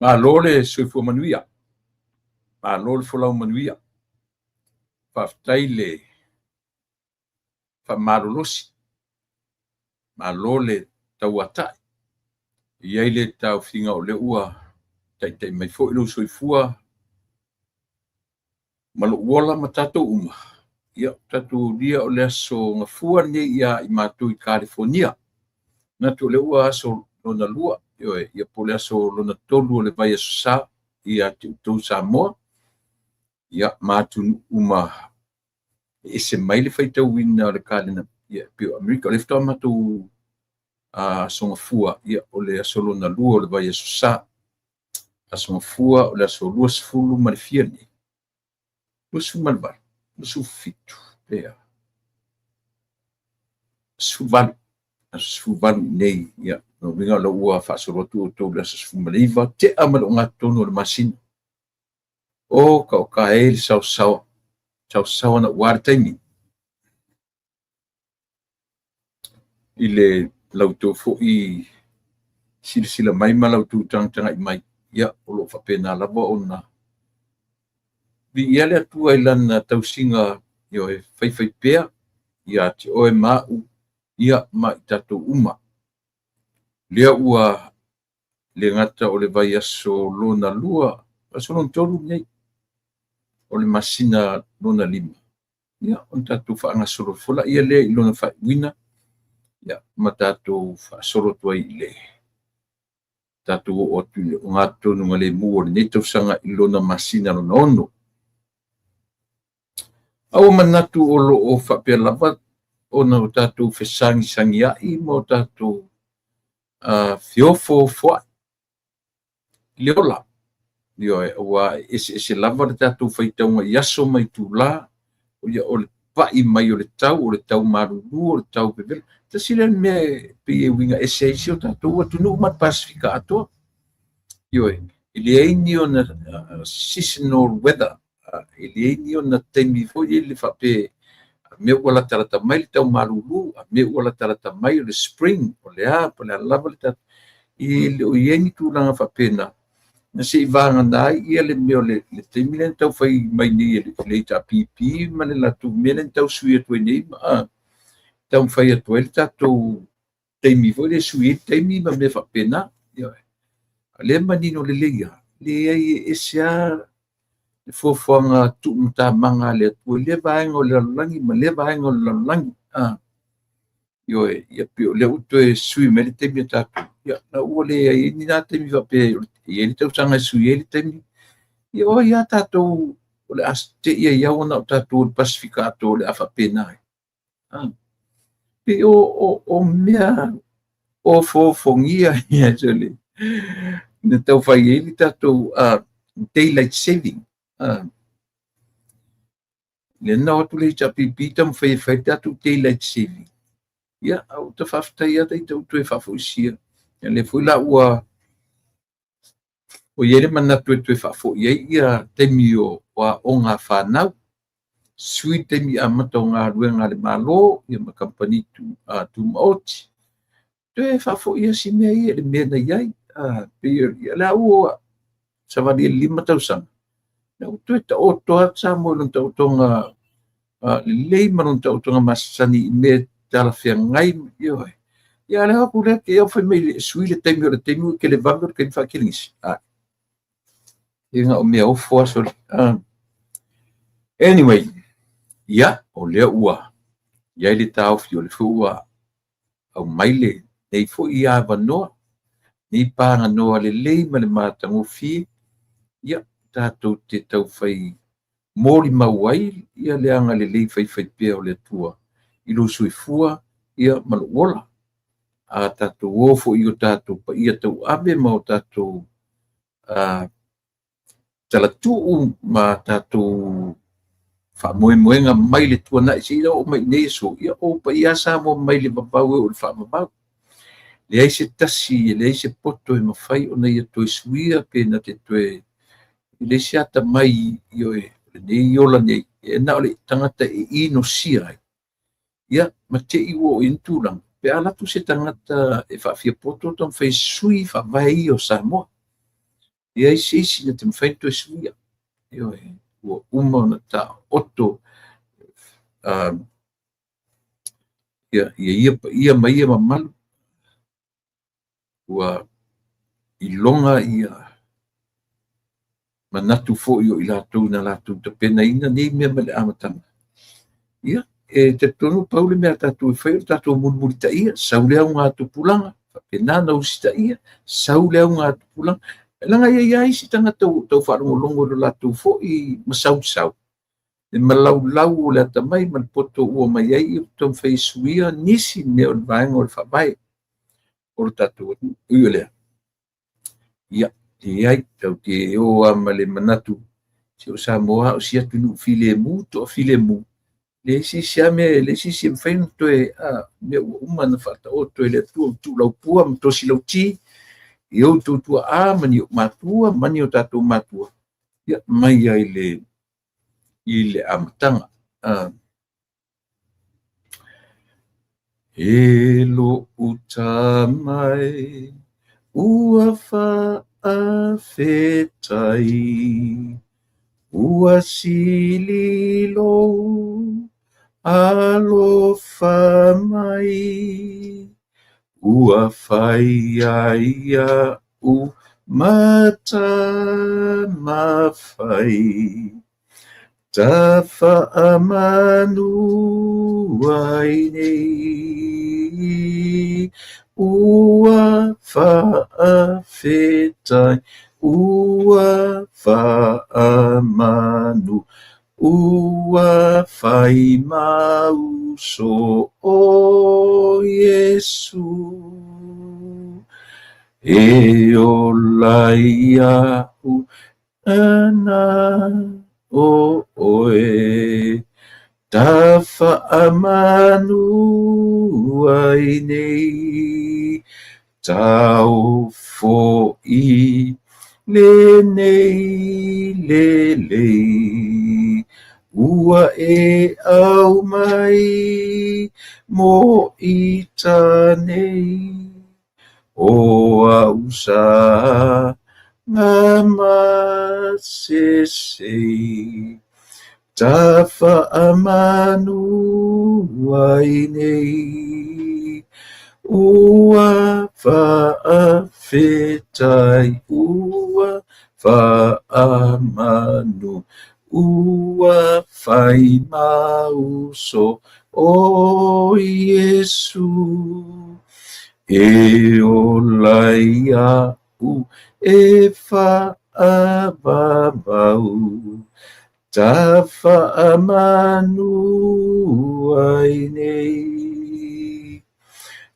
Malo le soifua manuia. Malo le folau manuia. Faafetai le faamalolosi. Malo le tauataʻi. Iai le taufiga o le ua taʻitaʻi mai foʻi lou soifua ma loʻu ola ma tatou uma. Ia tatou lia o le aso gafua nei ia i matou i California. Na tu le ua aso lona lua ia po le aso lona tolu o le vai asosā ia te utou Samoa. Ia matunu uma ese mai le faitauina o le kalena ia pio Amerika o le fetoa matou aso gafua ia o le aso lona lua o le vai asosā. Aso gafua o le aso 20 ma le fia nei. 20 ma le valo. 25 pea. 20 20 nei ia no vinga lo ua faasolotu o tou le aso 15 te ama lo ngatonu o le masina. O ka e le sausawa na ua le taimi. I le lautou foʻi silasila mai ma lautou tagatagai mai ia o loo faapena lava ona viia le atua i lana tausiga ia e faifai pea ia te oe maʻu ia ma i tatou uma. Lea ua le gata o le vai aso lona lua aso lona tolu nei o le masina lona 5 ia ona tatou faagasolo fola ia lea i lona faaiʻuina ia ma tatou faasolo atu ai i le tatou oo atu i le o gatonu lemu o lenei tausaga i lona masina lona ono. Aua manatu o loo faapea lava ona o tatou fesagisagiaʻi ma o tatou feofo foaʻi i le ola. Ia ua ese lava le tatou faitauga i aso mai tulā o ia o le paʻi mai o le tau malūlū o le tau pevele tasi le mea pei e uiga ese aisi o tatou atunuu ma le pasifika atoa. Ioe i leai ni ona seasonal weather i leai ni ona taimi foʻi le faape me ua latalata mai le tau malūlū me ua latalata mai o le spring o le po le lava le tatou i le o iai ni tulaga faapena na seʻi vagana ai ia le mea o le taimi lena taufai mai nei le tapipi ma le latou mea lena tausui atu ai nei ma taumafai atu ai le tatou taimi foʻi le sui ai le taimi ma mea faapena. Ia lea manino lelei a leai ese a le fuafuaga tuʻumatamaga le atua lea vaega o le lalolagi ma lea vaega o le lalolagi ioe ia pio le utu e sui mai le taimi a tatou ia na ua leai ni na taimi faapea ia le tausaga e sui ai le taimi ia o ia tatou o le aso te ia iau ona o tatou o le pasifika atoa o le a faapena ai pe o mea o fofogia ia tele na taufai ai le tatou daylight saving lena o atu le tapipi tamafai fai tatou daylight saving ia au tafaafetai ia taitautu e faafoʻisia ia le foi la ua o iai le manatu e toe faafoʻi ai ia taimi o aʻoga fanau sui taimi amata o galuega le malo ia ma kampani tumaoti toe faafoʻi asi mea ia le mea nai ai peia le aʻua savalielima tausaga na toe taʻotoa sa mo lona taʻotoga lelei ma lona taʻotoga masasani i mea talafeagai ioe ia le aku lea ke au fai mai le sui le taimi o le taimi ua ke le vave o le kaini faakiligisi ia o mea ofo aso anyway ia o lea ua iai le taofi o le ua au mai le nei foʻi avanoa nei paganoa lelei ma le matagofi ia tatou te taufai molimau ai ia le aga lelei faifai pea o le atua i lou soifua ia ma loʻu ola a tatou ō foʻi o tatou paia tauave ma o tatou talatuʻu ma tatou faamoemoega mai le tuanaʻi seʻi o mai nei so ia o paia sa mo mai le vavau e o le faamavau leai se tasi leai se poto e mafai ona ia toe suia pena te toe i le se ata mai ioe lenei ola nei e na o le tagata e inosia ai ia ma teʻi ua o ina tulaga pe alatu se tagata e faafia poto tamafai sui faavae ia o Samoa ia isi na te mwhaito e suia. Io e ua uma na ta oto ia mai mamalu ua ilonga ia manatu fo'i o i latou na latou tapena ina nei mea ma le amatanga. Ia, e te tonu paule mea tatou e whai o tatou mulimuli ta ia, sau lea ngā tupulanga, whapena na usi ta ia, sau lea ngā tupulanga. E langa ia isi tanga tau wharongo lo latou fo'i masau. E malau o le atamai, ma le poto ua mai ai, o tau whai suia nisi neo le vaenga o le whabai. O le tatou ui o lea. Ia, te ai, tau te o ama le manatu, se o sa moa o si atu nu file mu, to file mu. Le sisi ame, le sisi mwhainu toe, me uma na whata o toe le tu lau pua, mtosi lau ti, i au tua mani o matua, mani o tatou matua. Ia, mai ai le amatanga. E lo utamai, ua whaafetai, ua sililo, alofa mai, ua whai aia u mata mawhai, ta whaamanu ai nei, ua whaafetai, ua whaamanu, ua whai mauso o Yesu. E o laia u ana o oe, ta whaamanu ai nei, tau fo'i le nei lei, ua e au mai mo i tanei, o au sa ngā masesei, ta whaamanu ai nei, ua whaafetai, ua whaamanu, ua whai mauso o Yesu. E o laia u e whaababau, ta whaamanu ai nei,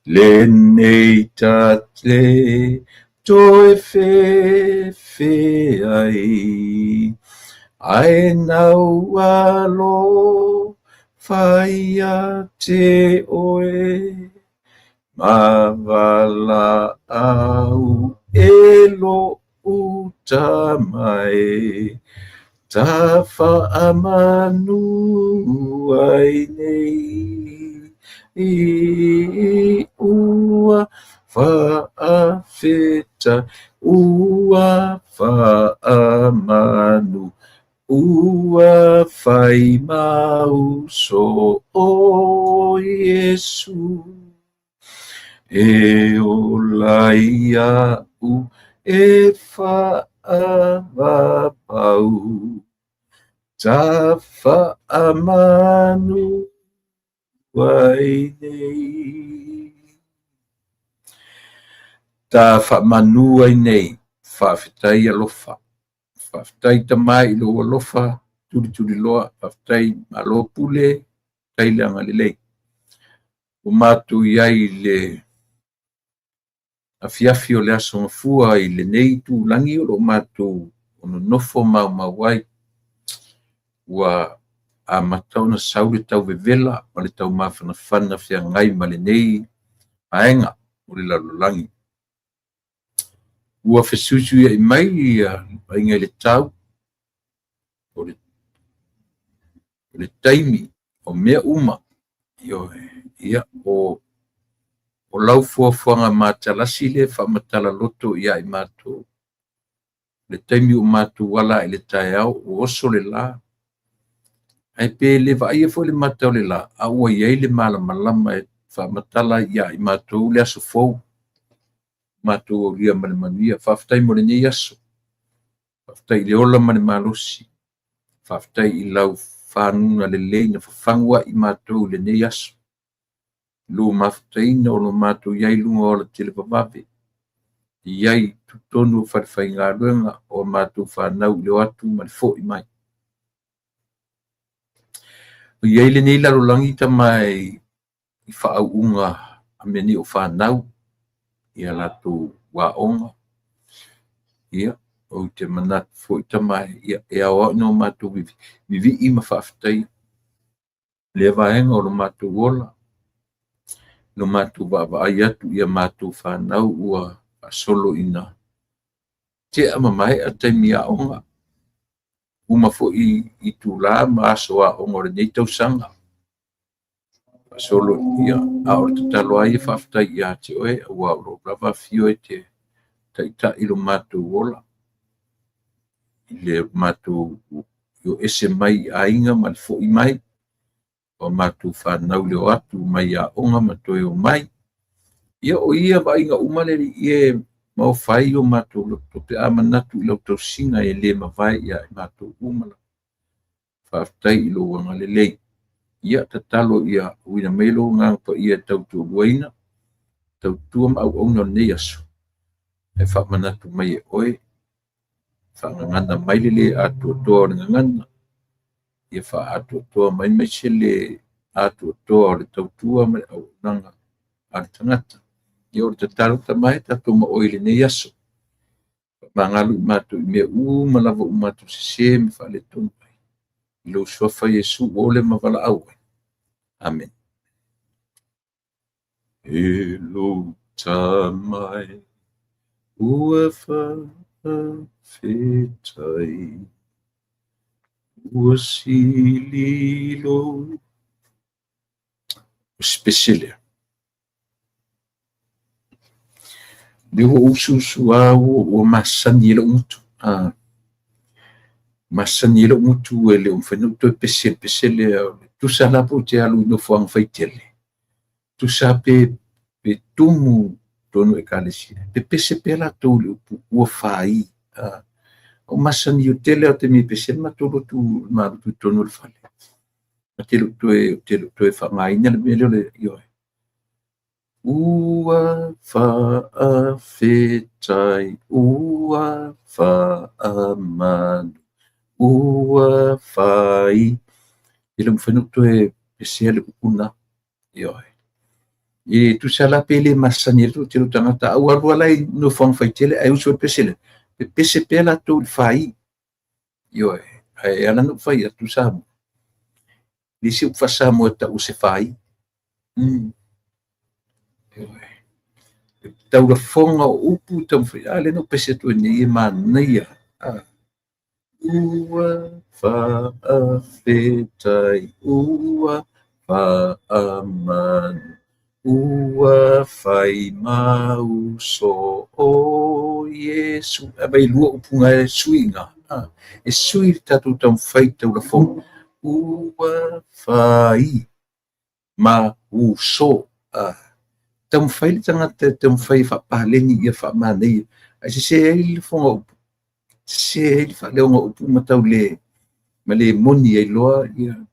le nei tate toe whewhe ai, ai nau alo whai a te oe, ma wala au e lo utamai, ta whaamanu ai nei, i ua whaafeta, ua whaamanu, ua whai mauso o Yesu. E o laia u e whaabapau, ta whaamanu ai nei. Ta whaamanu ai nei, whaafetai alofa, whaafetai tamai lo alofa, turi loa, whaafetai alo pule, tai leanga lelei. O matu iai le afiafi o le aso mafua i le nei tu langi o lo matu ono nofo mau ai, ua a matau na sau le tau vevela ma le tau mawhanawhana whia ngai ma le nei aenga o le lalolangi. Ua fesusu ia i mai ia inga le tau o le taimi o mea uma ia o lau fuafuanga matalasi le whamatala loto ia i mato le taimi o mātou wala le tae au o oso le la. Ai pe le vaia fo le matau le la, a ua iai le malama e whamatala ia I mātou le aso fou. Mātou o lia mane manuia, whaftai mo le nei aso. Whaftai le ola mane malosi. Whaftai I lau whanunga le leina, whawhangua I mātou le nei aso. Lo maftaina o lo mātou iai lunga o la tele papape. Iai tutonu whariwhai ngā ruenga o mātou whanau leo atu mani fo I mai. O iai le nei laro langi ta mai I whaau unga a meni o whanau ia lato waonga. Ia, o te manat fo I ta mai ia e awa no mātou vivi I ma whaftai. Le vaenga o lo mātou ola. No mātou ai atu ia mātou whanau ua solo ina. Te amamai a taimi a onga. Uma fo I tūla ma aso a onga re nei tau sanga. Solo ia a o te talo ai whaftai ia te oe ua uro rava fio e te taita I lo mātou ola. I le mātou yo ese mai a inga ma fo I mai. O mātou whanau leo atu mai a onga ma toe o mai. Ia o ia wa inga umaleri ie mau whai o mātou loto pe a manatu I lau tau singa e le mawai ia I mātou umala. Whaftai I lo wanga le lei. Ia ta talo ia uina melo ngang pa ia tau tu waina. Tau tuam au ona nei aso. E wha manatu mai e oe. Wha ngangana mai le atu toa o ngangana. Ia wha atu toa mai se le atu toa o le tau tua mai au nanga ar tangata. Ia o te talo ta mai ta toma oile nei aso. Mangalu mātou I mea malava mātou se me wha le tonpai. I lo sofa Yesu o le mawala au. Amen. E lo tamai ua whawhetai ua sililo spesialia. Leo ususu au o masani ele umutu. Masani ele umutu ele umfenu to pesele tu sala po te alu no fang faitele. Tu sape pe tumu tonu ekalesi. Pe pese pela to le o fai. O masani o tele o te mi pesele ma to tu ma tu tonu le fale. Telo to e fa mai na le yo. Ua whaawhetai, ua whaamanu, ua whai. Ila mwhanuto e pesele kukuna. Ioi. E tu sala pele masani tu tilo tangata. Au arua lai no whangwhaitele, ai uso e pesele. Pe pese pela tu whai. Ioi. Ai ala no whai atu samu. Lisi upfasamu ata use whai. Tau la fonga upu tam ale no pese to ni mania. Ua fa afetai ua fa aman ua fai mau so o Yesu abai lua upunga e suinga. E sui tatu tam fai tau la fonga. Ua fai mau so tam fai tangata tam fai fa paleni ia fa manei ai se ele fonga se ele fa leonga upu matau le male moni ai loa ia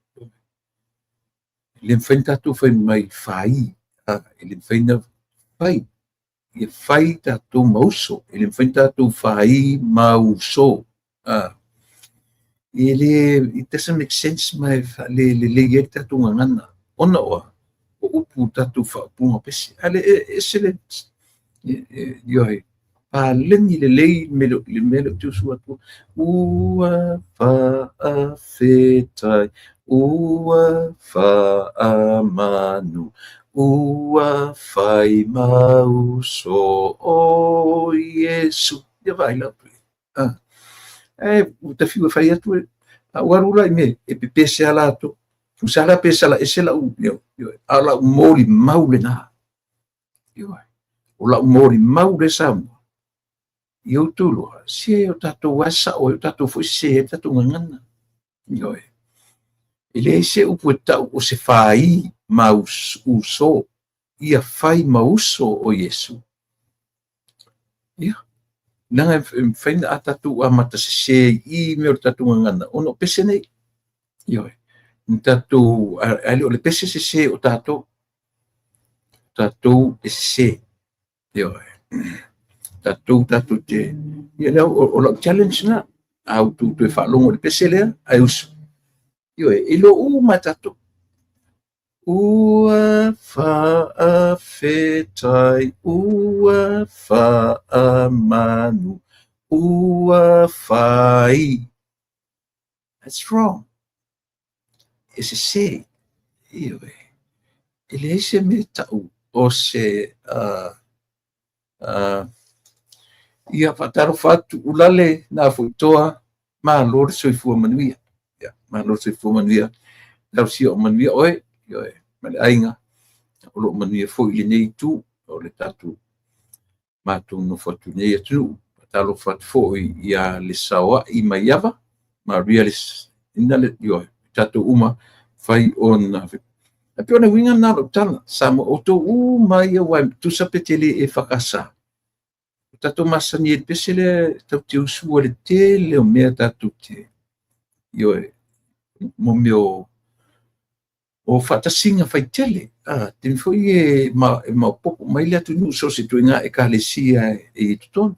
le fenta tu fai mai fai ele fenta fai ia fai tatu mauso ele fenta tu fai mauso ele it doesn't make sense mai le ia tatu ngana ona o upu tatu fa punga pesi ale excellent yoi pa leni le melo tu suatu ua fa afetai ua fa amanu ua fai mau so o Yesu ia vai la uta fiu fai atu warula me e pese ala to usala pesa la esela yo ala mori maule na yo ola mori maule sam Yo tulu, se o tatou wasa o tatou foi se tatou ngangana. Yo. Ele se upu tau o se fai ma uso ia fai ma uso o Yesu. Ia. Nanga faina a tatou a mata se I me o tatou ngangana. Ono pese nei. Yo. Tatou ali o le pese se o tatou. Tatou se. Yo. Tatou te. Ia leo o lo challenge na. Au tu e whalongo le pese lea. Ai uso. Yo. Ilo ma tatou. Ua whaawhetai, ua whaamanu, ua whai. That's wrong. It's a say. Iwe. Ele se me tau o se ia whataro whatu ulale na futoa ma lor soifua manuia. Ma lor soifua manuia. Lau si o manuia oe. Iwe. Male ainga. O lo manuia foi le nei tu o le tatu matou no fatu nei atu talo fat foi ia le sawa I maiava Maria le ina le yo tatu uma fai ona a pe ona winga na lo tala samo oto mai wa tu sapetele e fakasa tatu masani e pesele tatu su le tele o me tatu te yo mo meu o fatasinga fai tele tin foi e ma popo mai le atu nu so se tuinga e kalesia e tuton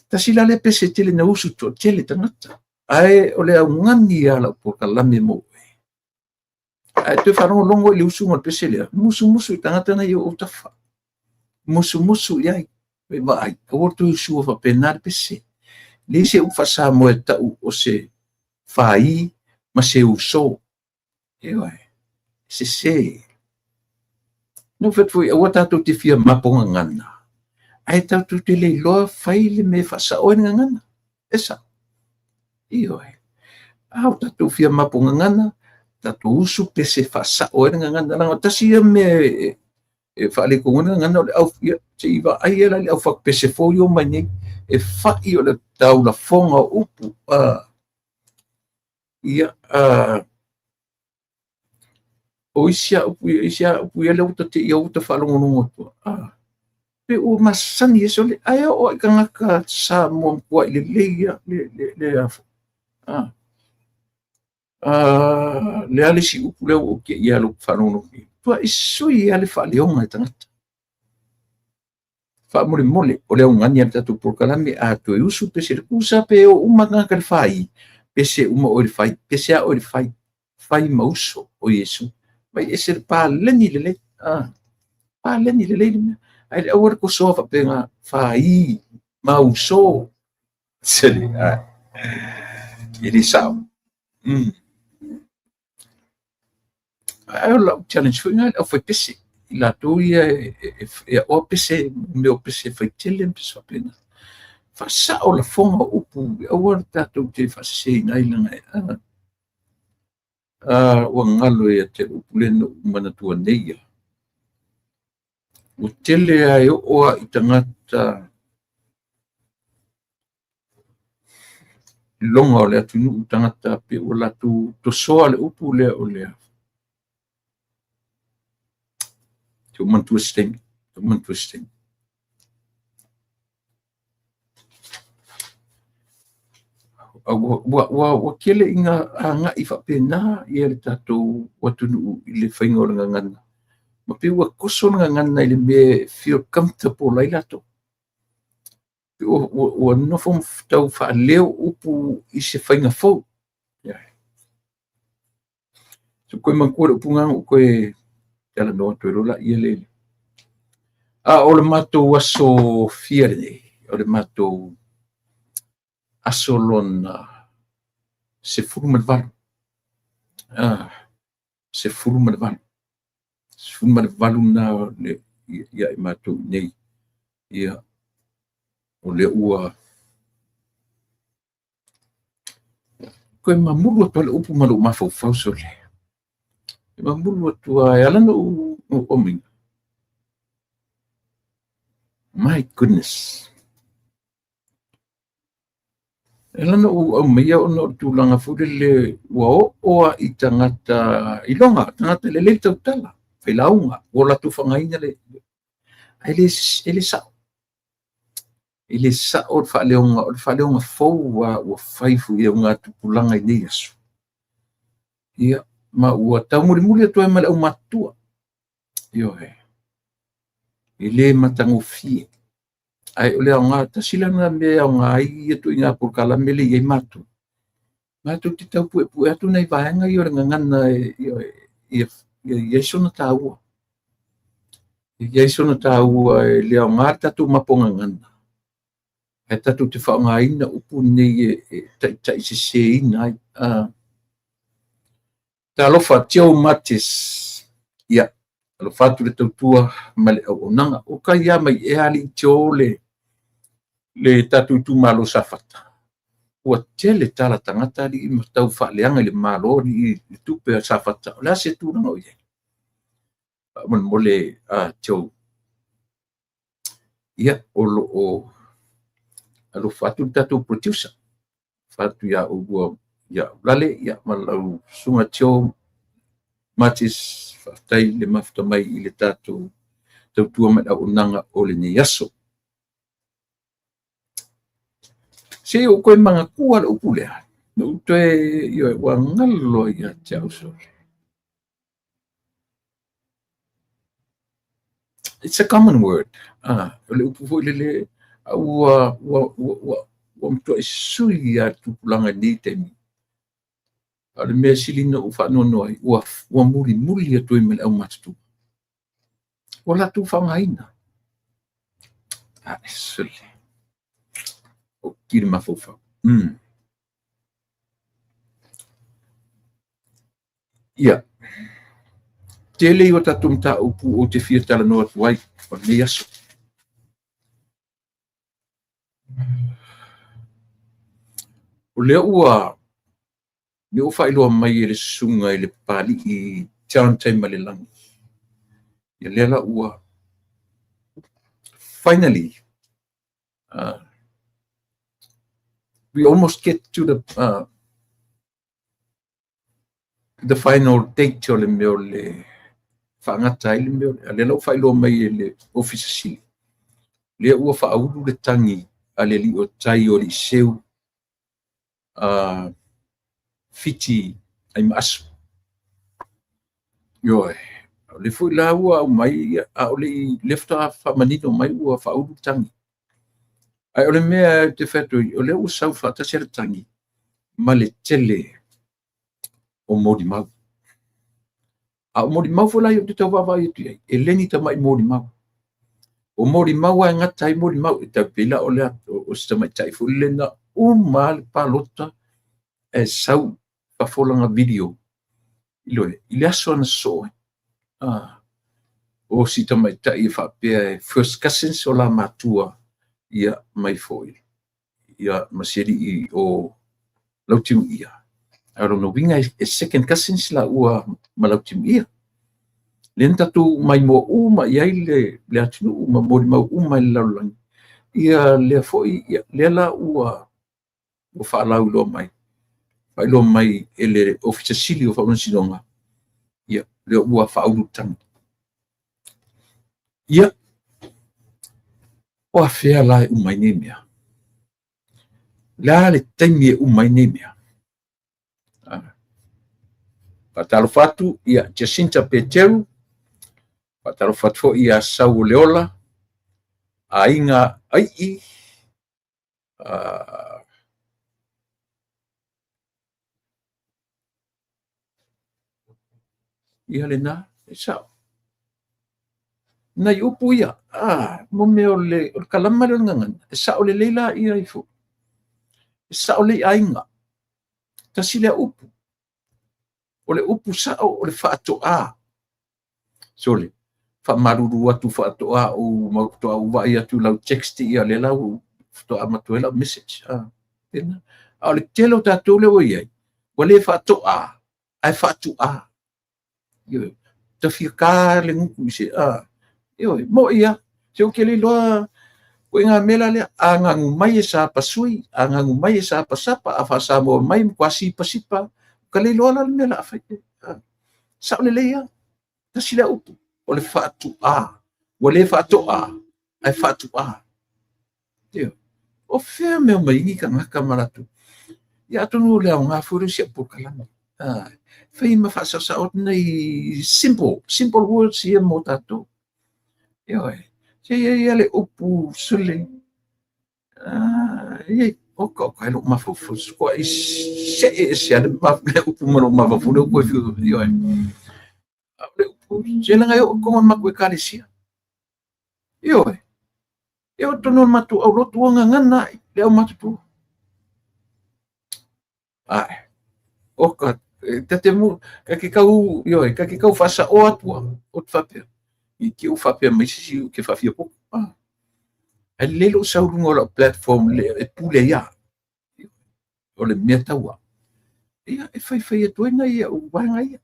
tasila le pese tele na usu to tele tangata ai o le ngani ala por kalame mo ai te faro longo le usu mo pese le musu tangata na yo tafa musu yai e vai o to usu fa penar pese le se u fasa mo ta o se fai ma se uso e vai se no fet foi o tato te fia maponga ngana ai tato te le loa fai le me fasa o ngana esa io au tato fia maponga ngana tato usu pese fasa o ngana langa tasi me e fale ko ngana au fia te iva ai ela le au fa pese fo yo mani e fa io le tau la fonga upu ia o isia upu ia le uta te ia uta whalongonongo tu. Pe o masani e sole, ai o ka ngaka sa mo kua le leia, le afu. Le ale si upu leo o ke ia lo whalongonongo. Tua isui ia le whaleonga e tangata. Whamole mole, o leo ngani al tatu porkalame a to e usu pese le kusa pe o umangaka le whai. Pese uma o le whai, pese a o le whai. Whai mauso o Yesu. Mai e ser paleni lele paleni lele ai awar ko so fa penga fai mauso seli ele sao ai la challenge foi ngal foi pese la toia e o pese meu pese foi tele pese fa pena fa sa o la fonga upu awar tato te fa sei nai langa o ngalo e te upu le no mana tua neia o tele ai o I tangata longa o le atunu tangata pe o latu to soa le upu le o le to man twisting wa kele inga anga I fa pena I le tato watunu I le fainga o le ngana ma pe wa koso ngana I le me feel comfortable lai lato o no fom tau fa leo upu I se fainga fo so koe mankore upunga o koe tala no to rola I le o le mato aso fiere o le mato aso lona se furuma le valu se furuma le valu na le ia I mato nei ia o le ua koe mamulu atu le upu malu mafaufau so le mamulu atu e alana o ominga my goodness Lana o meia ona tulaga fule le ua o'oa I tagata iloga tagata lelei tautala failauga o latu fagaina le ai le sa'o I le sa'o o le fa'aleoga fou ua faifu ia uga tupulaga I nei aso ia ma ua taumulimuli atu ai ma le ʻau matua ioe I lē matagofie ai o le aoga tasilana mea aoga ai ia tuuiga polokala me le iai matou te taupuʻepuʻe atu nai vaega I o le gagana iai sona tāua iai sona tāua e le aoga le tatou mapogagana e tatou te whaongaina upu nei taʻitaʻi seseina ai talofa Joe Mattis ia alofa atu le tautua ma le auaunaga o kai ia mai ea ali tio le tatou itumālo safata ua tele tala tagata ali ma tau fa'aleaga I le mālo I tupe safata o le ase tulaga o iai mole Joe ia o lo'o alofa atu le tatou producer fatu ia ua ia lale ia malau sunga Joe Mattis fa'atai le mafuta mai I le tatou tautua mai auaunaga o lenei aso se o koe magakua le upu lea na utoe ioe ua galo ia te ausole it's a common word o le upu foi lele ua matoe sui ia tupulaga nei taimi a le mea silina o whanono ai ua mulimuli atu I me le au matatu o latu whaongaina sole o kiri mawhawhau ia tele I o tatu mta upu o te fia tala noa tuai o nei aso o lea ua me o whailoa mai e le sunga I le pali I tiarantai ma le langi ia lea la ua finally we almost get to the final date o le meo le whaangata I le meo le lau whailoa mai e le office sili lea ua whaauru le tangi a le li o tai o li seu fiti ai maasu ioe le foi la ua au mai a o le lefta whamanino mai ua whauru tangi ai o le mea te whetoi o le ua sau whaatasi le tangi ma le tele o modi mau a o modi mau fulai o te tau wawai atu ai e leni tamai modi mau o modi mau ai ngata ai modi mau e tau pila o le o sita mai tai fulena uma le palota e sau pafolanga video iloe ile aso na so o sita mai tai whapea first cousins o la matua ia mai foi ia masiri I o lautiu ia aro no winga e second cousins la ua malautiu ia len tatu mai mo uma ia le atinu uma mori mau uma I laulangi ia le foi ia le la ua o whaalau lo mai lo mai ele officer sili o whauna sinonga ia le ua whauru tangi ia o a whea lai umai ne mea la le taimi e umai ne mea patalo fatu ia Jacinta Peteru patalo fatu ia sau o leola a inga ai ia le na e sao na upu ia mo me o le kalama le ngangana e sao le leila ia I fu e sao le ainga tasi le upu o le upu sao o le whaatoa sole whamaruru atu whaatoa o mautoa uwai atu lau text ia le lau whaatoa matuela message o le telo tātou le o iai o le whaatoa ai whaatoa te whika le nguku I se mo ia se o ke le loa Koe ngā mela lea, angangu mai e sa pasui, angangu mai e sa pasapa, a whasa mo mai mkwa sipa sipa, ka le loa la mela a whaite. Sa o le leia, ta sila upu, o le whaatu a, o le whaatu a, ai whaatu a. Teo, o whea mea mai ingi ka ngaka maratu. Ia atonu lea o ngā furu si a pūkalama. Whai ma whasa sa o nei simple words ia mo tātou. Ia e. Ia le upu sule. Ia o kai lo mafufu. Ko i se ale le upu maro mafufu le ko fiu ia. Le upu se langa yo ko ma ko kalisia. Ia. Ia tono matu au lotu nga ngana le o matu. O ka te mu ka ki kau yo ka ki kau fasa o atua o tfape. I ki o fape mai si ke fa fia po. El lelo sa urungo platform le e pule ya. O le metawa. Ia e fai e toina ia o wanga ia.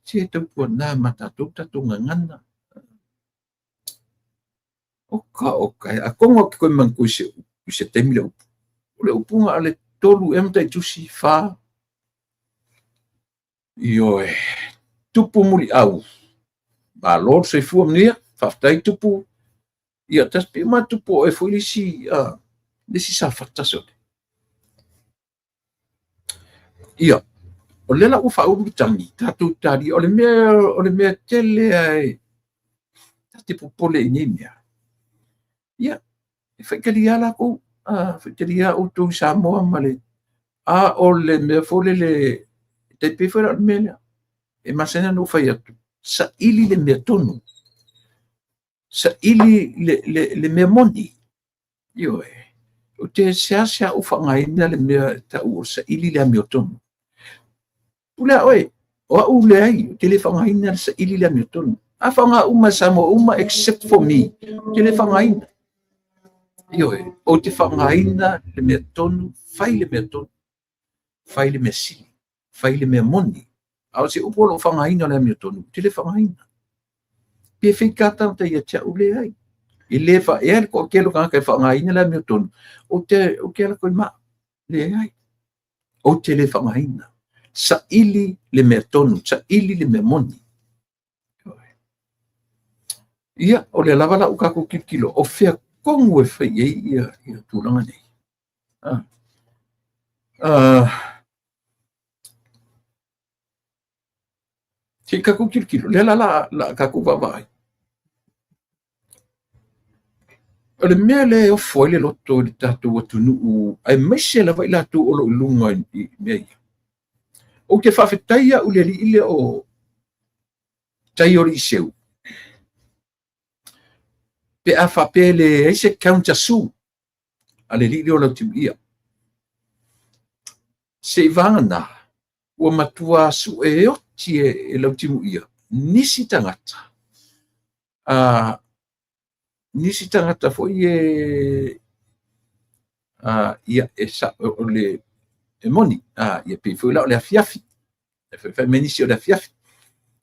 Se te po na mata tota tunga ngana. O ka a kongo ki koe man se temi le upu. Le upunga ale tolu emta tusi fa. Io e tupu muri au. Ba lor se fu amnia, faftai tupu. Ia taspi ma tupu e foi si lesi sa fataso. Ia o lela u fa u tangi tatu tari o le mea tele ai tati popole inia. Ia e fai kalia la ko fai kalia o tu Samoa male a o le mea fole le te pefera mele e masena no fai atu sa ili le mea tonu sa ili le mea moni io e o te sia o whangaina le mea ta u sa ili le mea tonu ula oe o ule ai te le whangaina sa ili le mea tonu a whanga uma Samoa uma except for me te le whangaina io e o te whangaina le mea tonu fai le mea tonu fai le mea sili fai le mea moni au se upo lo whangaina le mea tonu te le whangaina pe whikata te ia tia ule ai i le wha ea ko kelo kanga kai whangaina le mea tonu o ke ala koi maa le ai o te le whangaina sa ili le mea tonu sa ili le mea moni ia o le lava la ukako kilo o fea kongu e whai ia tūranga nei ke kako kilo le la kako vavai o le mea le o foi le loto le tatu atunu ai maise la vai la tu o lo lunga i mea ia o ke whawhetaia u le li ile o tai ori seu pe a whapele eise counter su a le li ile o lau timu ia se vana ua matua su e oti e lau timu ia nisi tangata foi ia e sa o le e moni ia pe foi la o le afiafi e fe menisi o le afiafi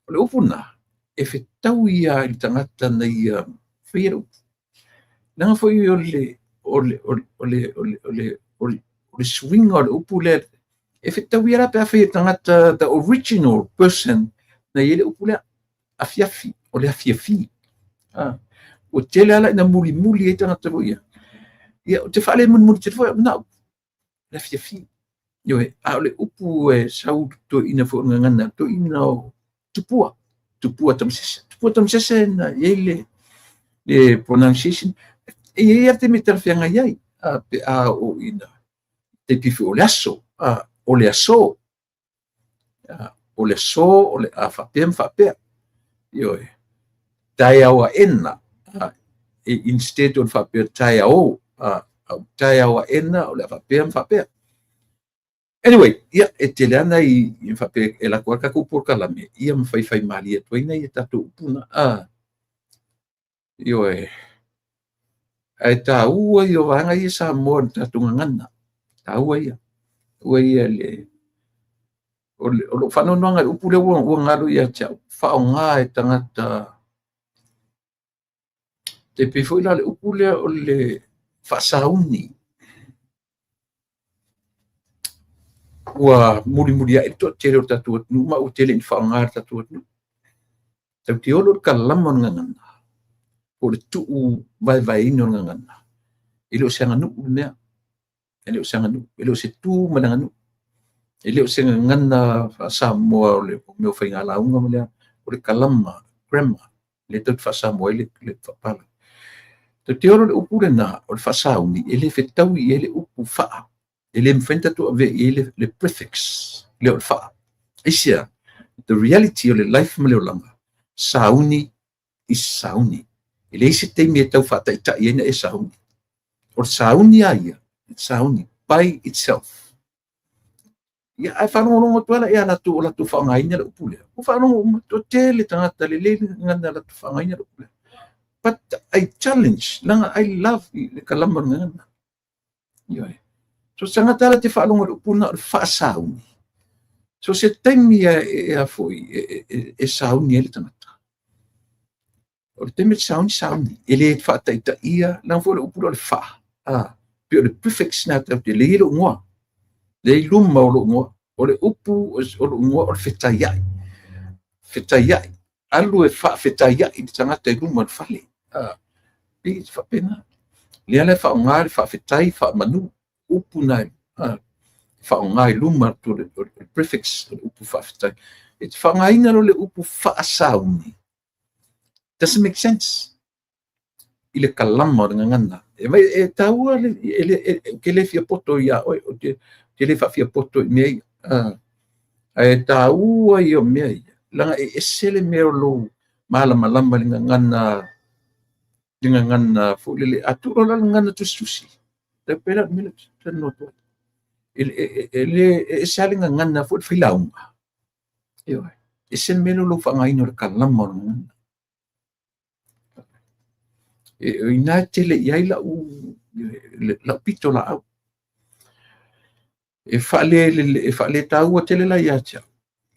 o le upuna e fe tau ia i tangata nei foi nanga foi o le swing o le upu le e fe tau ia la pe fe tangata the original person na ia le upu le afiafi o le afiafi o tele ala ina muli e tangata foi ia o te whale muli te foi na le afiafi yo a le upu e sau to ina fo ngana to ina tupua tamsese na ele le pronunciation e ia te metal fianga iai pe a o ina te pifi o le aso o le aso o le a fapea yo tai awa ena instead of fapea tai au tai awa ena o le fapea anyway, ia e te leana i whape e la kua kaku por kalame, ia mwhai mali e tuaina i e tatu upuna. Io e tā ua i o wanga i sa moa tatu ngana. Tā ua ia. Ua ia le o lo whanonanga upule ua ngaru ia tia whao ngā e tangata te pe foi la le upu lea o le fa'asauni ua muri ai toʻatele o tatou atunuu ma ua tele i fa'aogā le tatou atunuu tautiolo o le kalama o le gagana o le tu'u vaevaeina o le gagana i le o se aganuu le mea e le o se aganuu e le o se tū ma le aganuu e le o se gagana fa'asamoa o le mea o faigalauga ma lea o le kalama grandma le tau fa'asamoa ai le fa'apala tautiolo le upu lenā o le fa'asauni e lē fetaui ai le upu fa'a e lē mafai tatu'ave'i ai le prefix le o le fa'a isia the reality o le life ma le olaga sauni i sauni e le isi taimi e tau fa'ataʻitaʻi aina e sauni o le sauni aia sauni by itself ia ae fa'alogologo atu ala ia latu o latu fa'aogāina le upu lea o fa'alogo matote le tagata lelei le gagana latu fa'aogāina le upu lea but I challenge langa I love le kalama le gagana ia so tagata ala te fa'alogo le upu na o le fa'asauni so se taimi e foi e sauni ai le tagata o le taimi sauni e lē fa'ataʻitaʻia langa foi le upu o le fa'a pe o le prefix na tau te lei lo ngoa lei luma o lo ngoa o le upu o lo ngoa o le fetaiaʻi alu e fa'afetaiaʻi le tagata i luma o le fale pe fa'apena lea le fa'aogā le fa'afetai fa'amanu upu na fa'aogā i luma o le prefix o le upu fa'afetai e te fa'aogāina lo le upu fa'asauni doesn't make sense i le kalama o le gagana e taua ke le fia poto ia oe o te le fa'afia poto i mea ia e tāua i o mea ia laga e ese le mea o lou malamalama le gagana fo'i le atu'u la le gagana tusitusi tapela mele tanoto ele ese le gagana fo'i le failauga ia ese le mea lou fa'aogāina o le kalama o le gagana ina tele iai la pito la au e fa'ale tāua tele la ia tia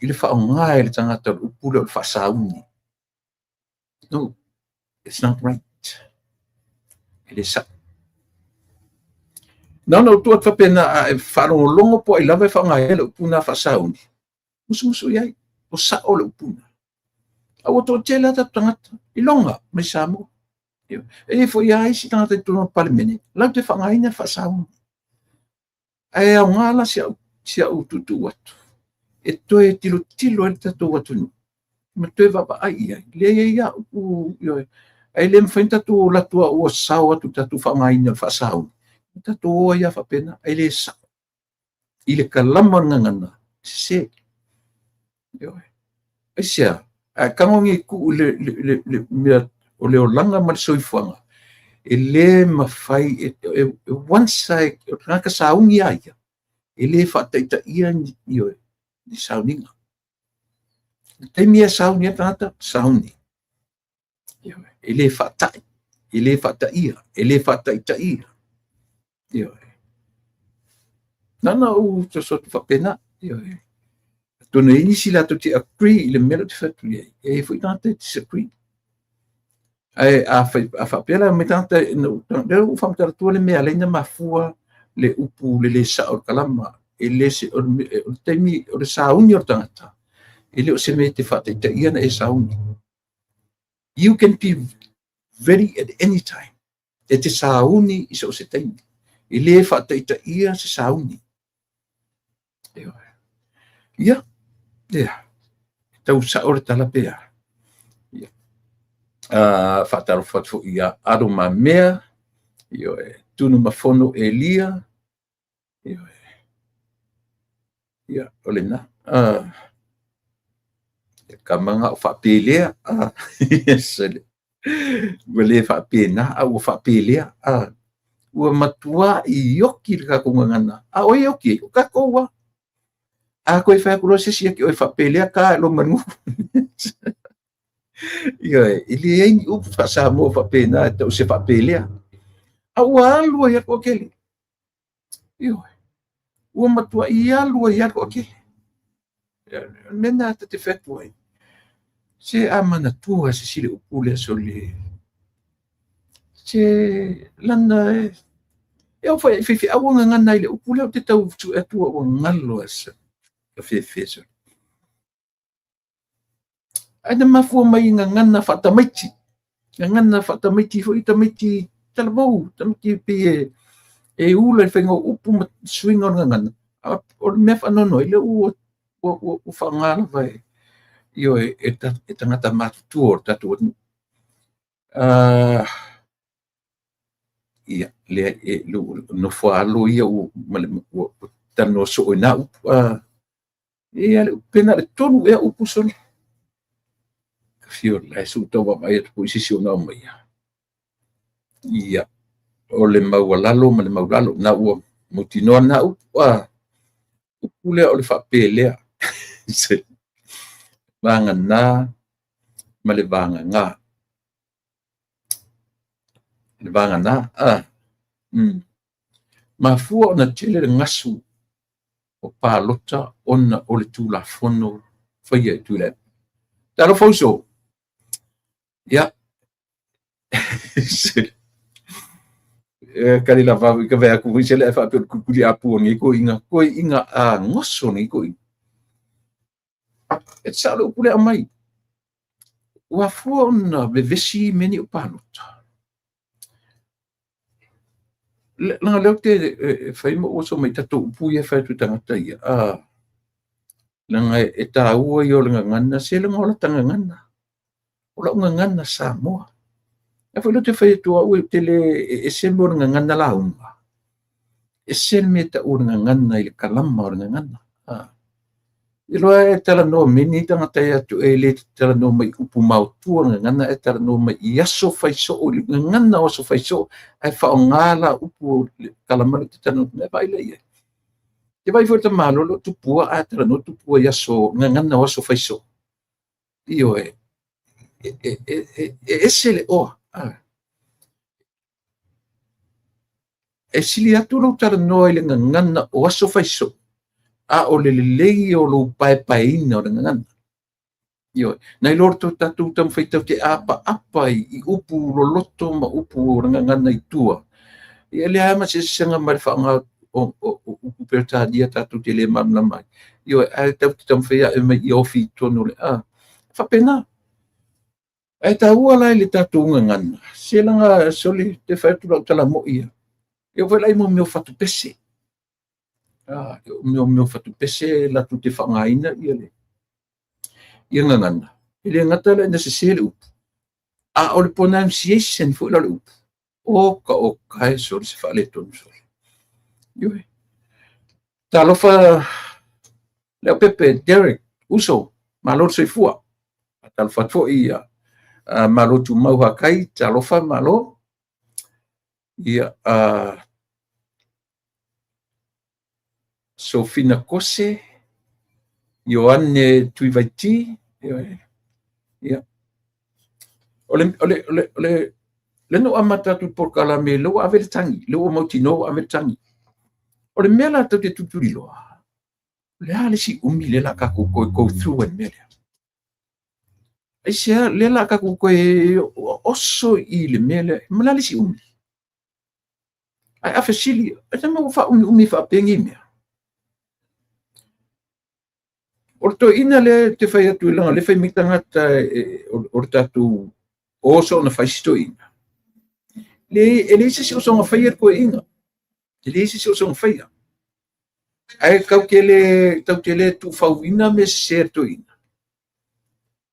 i le fa'aogā e le tagata o le upu le o le fa'asauni no it's not right e le sa'i na utu atu fa'apena e fa'alogologo po ai lava e fa'aogā ai le upu na fa'asauni musumusu iai o sa'o le upuna aua to'atele ata tagata i loga mai Samoa e foi ai si tagata i tonu palemene lau te fa'aogāina fa'asauni ae aogā la sia'u tutu'u atu e toe tilotilo ai le tatou atunuu ma toe va'ava'ai ai lea ia upu ioe ai le mafai tatou latu a'ua sao atu tatou fa'aogāina le fa'asauni tatou oa ia fa'apena ai lē sa'o i le kalama o le gagana sesē ioe aisia ae kagogi ku'u le mea o le olaga ma le soifuaga e lē mafai e once o tagaka sauni aia e lē fa'ataʻitaʻia ioe i sauniga taimi ia sauni ia tagata sauni ioe e lē fa'ataʻi e lē fa'ataʻia e lē fa'ataʻitaʻia ioe nana u tasotu fa'apena ioe tonu isi latou te agree i le mea te fa'atuli ai e foi tagata e disagree ai a fa'apela me tagata le u fa'amatalatua le mea leina mafua le upu le lē sa'o le kalama e lē o le taimi o le sauni o le tagata e lē o se mea te fa'ataʻitaʻia na e sauni you can be ready at any time e te sauni i so se taimi e lē fa'ataʻitaʻia se sauni ia tau sa'o le tala pea fa'atalofa atu fo'i ia alo mamea ioe tunu mafono Elia ioe ia o lenā e kamaga o fa'apelea sele ua lē fa'apena ua fa'apelea ua matuā i oki le kakou gagana oe oki o kakou ua koe fa'akuloa sesia ke oe fa'apelea ka lo manu ioe i leai ni upu fa'asamoa fa'apena e ta'u se fa'apelea ua alu ai ako akele ioe ua matua'i alu ai ako akele mena te fetu ai se amanatua se sile upu le so te lana e o fai fi a wonga ngana ile upule te tau tu e tu o ngalo asa ka fi so ana mafu mai ngana fatamaiti ngana fatamaiti fo itamaiti talabo tamiti pe e ula fengo upu swing on ngana o me fa no ile o fangala vai io e tangata matu o tatu ia le e no fa lo ia o tano so na ia pena le tonu e upu son fio la su to va mai po sisio na mai ia o le maulalo ma le maulalo na o mutino na upule o le fa pele vanga na ma le vanga nga le vanga na ma fu ona tele ngasu o palota ona o le tula fono faia tule talo foso ya kali la va ka va ku se le fa pe ku li apu ngi ko inga a ngoso ngi ko et salo pule mai wa fona be vesi meni o palota la lokte fai mo so mai tatu pu ia fa tu tangata ia langa e ta ua yo langa ngana se langa ola tanga ngana ola ngana sa mo e foi lo te fai tu au te le e sembo ngana la unga e sel me ta o ngana i kalama o ngana i loa e tala no mini tangata ia tu e le tala no mai upu mau tu ngana e tala no mai iaso fai so o ngana o so fai so ai fa ngala upu kalama te tano me vai le ia te vai forte malo lo tu pua a tala no tu pua iaso ngana o so fai so io e sele o e sili atu lo tala no ile ngana o so fai so o le lei o lo pai ina o ngana io nei lorto tatu tam feita te apa i upu lo loto ma upu o ngana i tua ia le ama se sanga mai fa nga o upu perta dia tatu te le mam na mai io ai tam feia e mai i ofi tonu le fa pena ai ta ua lai le tatu ngana se langa soli te fatu lo tala mo ia io vai lai mo meu fatu pese meu fatu pese la tu te fangaina ia le ia ngana ele ngata le na se sele upu o le pronunciation fu la upu o kai so se fa le tonu so io talofa le pepe Derek uso malo se fua talofa fo ia malo tu mau hakai talofa malo ia Sofina Kose Ioane Tuivaiti ia le no amata tu por kala me lo ave tangi lo motino ave tangi o le mela te tuturi lo le ale si umi le la ka ko go through and mela ai se le la ka ko oso i le mela mala le si umi ai afasili ata mo fa umi fa pengi me orto ina le te fai atu langa le fai mitangata ortatu oso na fai stoina le se o songa fai ko inga le se o songa fai ai kau tele tu fauina me certo ina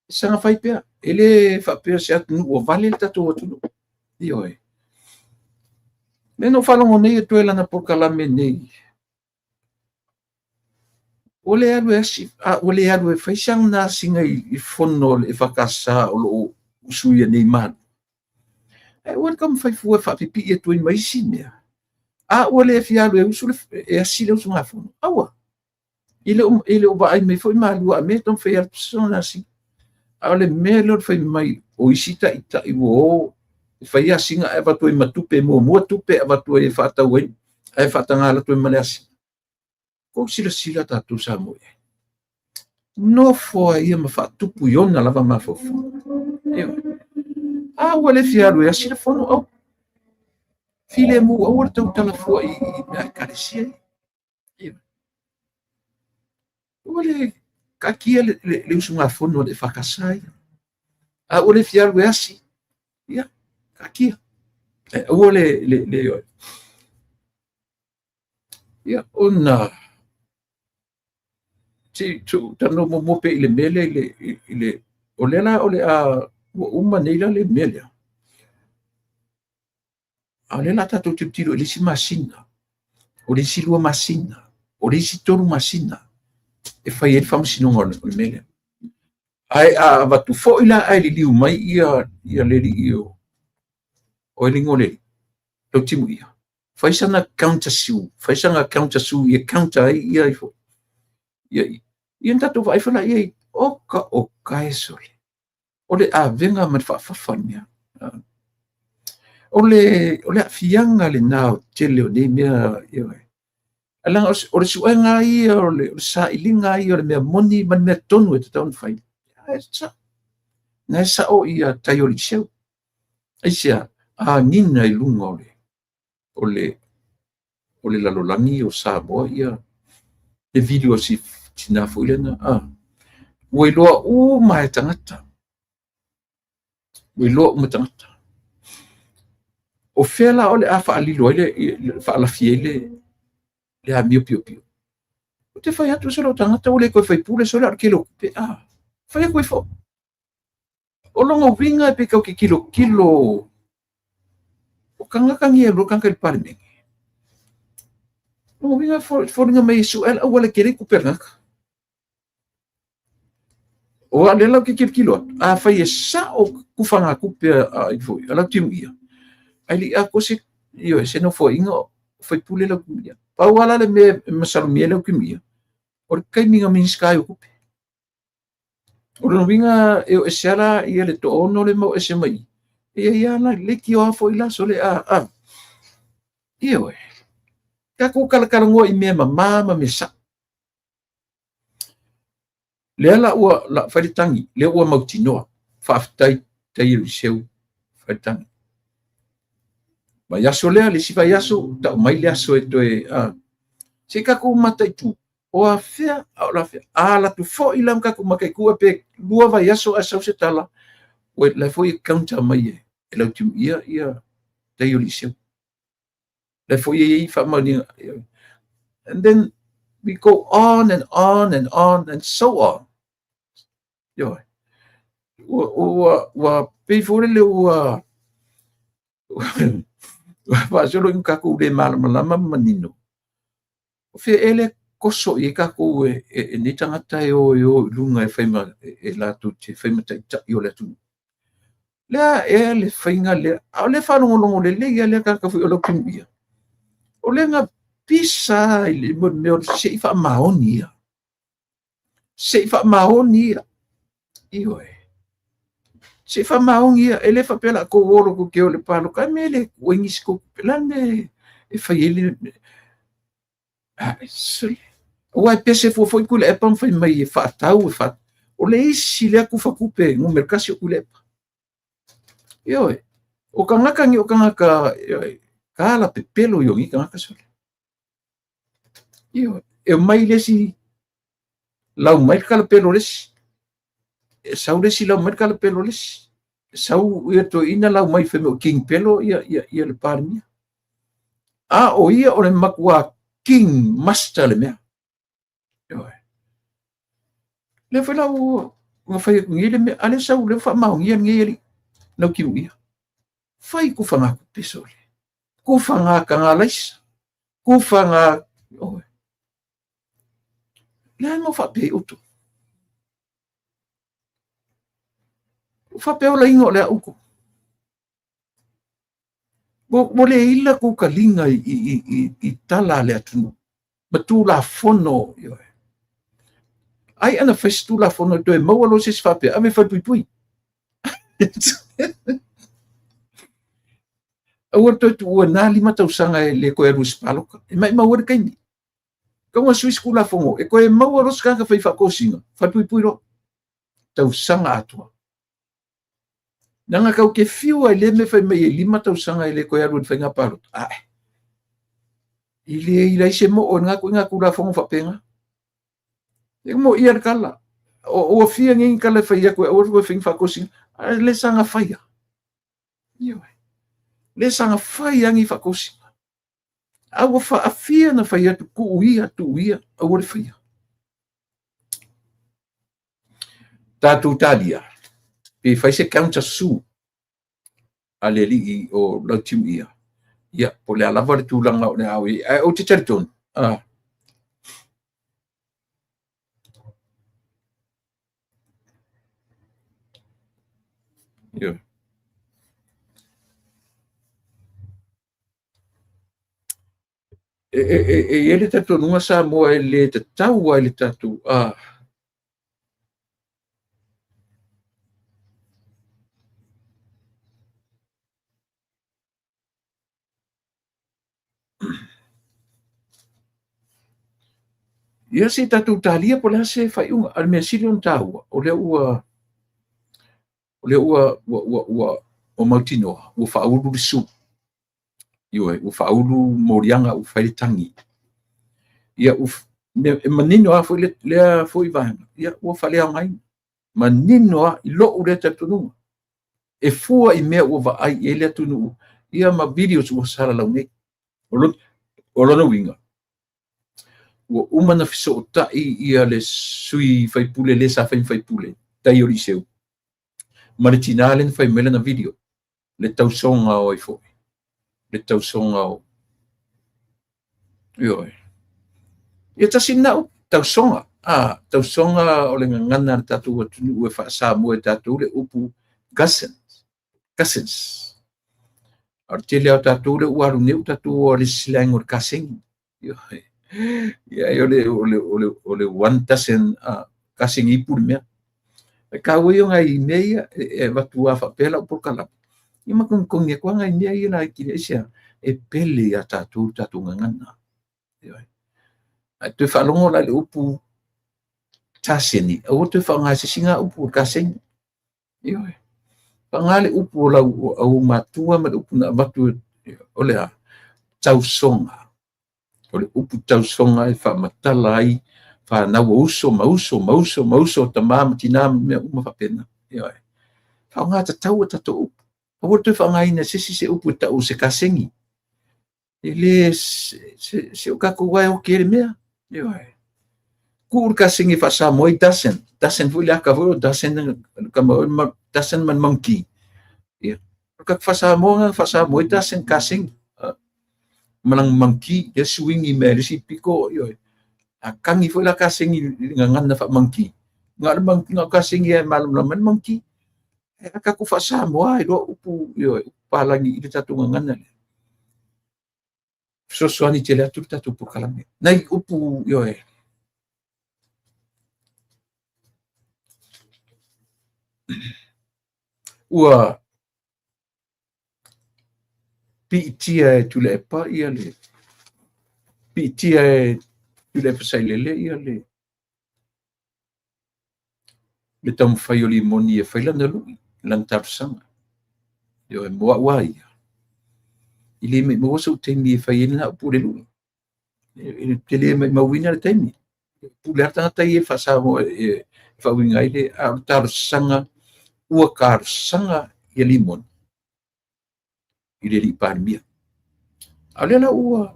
sanga fai pe ele fa pe se atu o vale tatu o tu io me no falo nei tu ela na por kala me nei ole alu fai sang na singa i fono e fakasa o lo usuia nei man e wan kam fai fu fa pipi e tu mai sinia ole fialu e usul e asile usu nga fono awa ile o ba ai me foi malu a me ton fai al persona si ole melo fai mai o isita ita i wo fai asinga e va tu matupe mo tupe e va tu e fa ta wen e fa ta ngala tu malasi ko sila tatu sa mo no fo ia ma fa tupu yona lava ma fo wale fialu e sila fono file mu ora tau tala fua i mea karesia ole kakia le usunga fono le fakasai a ole fialu asi ia kakia ole le ia ona tu tano mo pe ile mele ile ole la ole a uma neila le mele ale la tatu tiro le si masina ole si lua masina ole si toru masina e fai e famasino ngol mele ai a vatu fo ila ai li liu mai ia le io o le ngole lo timu ia fai sana counter su ia counter ai ia ifo ia tatu vai fala ia oka esole ole a venga ma fa fania ole fianga le nao tele o de mea ia alanga o suenga ia o sa ilinga ia o mea moni man mea tonu e tau fai na sa o ia taioli seu ai sia a nina i lunga ole lalolangi o sa boa ia e video si tina fo ilena ue loa mai tangata ue loa tangata o fela ole a fa alilo ile fa la fiele le a mio pio o te fai atu solo tangata ole ko fai pule solo arkelo pe fai ko fo o longa winga pe ka kilo o kanga ngia lo kanga il parme o winga fo nga mai su el wala kere ku pernak o ale la kilo fai sa o ku fanga ku pe i fo ala timu ia ali ako se io se no fo ingo fai pule la kumia pa wala le me masal miele kumia o kai minga min sky o kupe o no vinga e sala ia le to no le mo ese mai ia la le ki o fo ila sole io ka ku kala ngo i me mama me sa le la o la fai tangi le o mautinoa fa tai tai o seu fai tangi ma yaso lea le sifa yaso ta mai le aso e toe se ka ku matai tu o a fea la fea la tu fo ilam ka ku makai ku pe lua va yaso a sau se tala o la fo i counter mai e la tu ia tai o liseu la fo i fa mani and then we go on and on and on and so on yo wa pe fo le wa solo in kaku de malama manino o fe ele koso i kaku ni tangata yo lunga e fema e la tu te fema ta yo la tu la ele fainga le fa no le ka fu lo kimbia o le nga pisa ile mo me se fa maonia io se fa maongia ele fa pela ko woro ko ke ole palo ka mele wingis ko pelane e fa ele o pese fo kule e pam fa mai fa tau fa o le isi le ku fa kupe no mercasio kule io o kanga kala pe pelo yo ngi kanga so io e mai le si la mai kala pelo les sau le si la mai kala pelo les sau ia to ina la mai fe king pelo ia le parmia o ia o le makua king master le mea le fa la o fa ngi le me ale sau le fa mau ngi no ki ia fai ku fanga ku pesole ku fanga kanga lais ku fanga le mo fa pe utu fa pe ola ingo le uku bo le ila ku kalinga i tala le atu matu la fono yo ai ana festu la fono to e mo lo se fa pe ave fa pui o to tu na lima tau sanga le ko e rus palo e mai ma wor kai ko nga sui skula fongo e ko e mo ro ska fa fa ko singa fa pui ro tau sanga atua Nanga kau ke fiu ai le me fai mai 5 tausanga i le koe aru fai ngā parot. I le i lai se mo o ngā kura fonga whapenga. E mo ia kala. O fia ngi kala fai a koe o fai whakosi. Le sanga fai a. Le sanga fai angi whakosi. Awa wha fia na fai atu ku uia au le fai a. Tātou tālia. Pe fai se counter su. A le li o lau tiu ia. Ia, po le alava le tūlanga o le awi. O te tariton. Ia. E le tatu nunga sa moa e le te tau ai le tatu. Ia se tatu talia po le se fai unga. Al mea siri on tau. O le ua o mautinoa. Ua whauru le su. Ua whauru morianga u whaile tangi. Ia manino a foi le foi vanga. Ia ua whale au ngai. Manino a i lo ure tatu nunga. E fua i mea ua vai e le tunu. Ia ma videos ua sara lau nei. O lona winga. Ua umana fiso o tai ia le sui faipule le sa faipule. Tai ori seu. Ma le tina len fai mele na video. Le tausonga o i foi. Le tausonga o. Ioi. Ia tasina o tausonga. Tausonga o le ngana tatu atunu ue wha sa mua tatu le upu cousins. Artele au tatu le uaru neu tatu o le silang o le kasing. Ioi. Ia o le 1,000 kasing ipu le mea. E kaua i o ngai mea e watua whapela o porkala. Ia makongi e kua ngai mea i la kine isia e pele a tatu ngangana. Te whalongo la le upu taseni. O te whanga se singa upu kasing. Whangale upu o lau au matua ma le upu na watu o le a tausonga. O le upu tausonga e whamatala ai whanau mauso ta mama tina mea uma whapena. Whaonga ta tau tato upu. O te whanga ina se upu tau se kasengi. Ele se o kako wai o kere mea. Kur kasengi whasa moi dasen fuli aka furo dasen man monkey. Kak whasa moi dasen kasengi. Malang monkey ya swingi me le si piko kangi fo la kasengi ngana fa monkey nga kasengi malum laman monkey ka ku fa sa mo ai do upu palangi ile tatu ngana so ani tele tu tatu por kalame nai upu ua pitia tu le pa ia le pitia tu le pasai le ia le tam fai o limoni e fai lana lu lan tapsanga e moa wai ile me mo so temi e fai na pu le lu e tele me mawina le temi pu le tanga tai e fasa mo e fa winga ile a tapsanga ua karsanga e limon ile li parmia ale la ua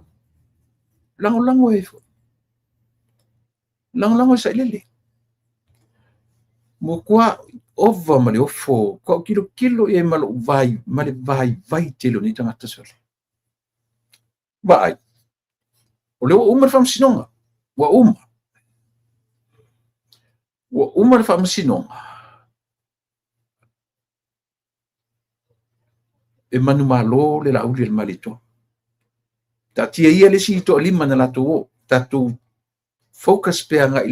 lango sa lele mo kwa ova male ofo ko kilo e malo vai telo ni tanga tasole vai o le umar fam sinonga wa umar fam sinonga e manu malo le la uli le malito ta tia ia le si to lima na lato tatu focus pe anga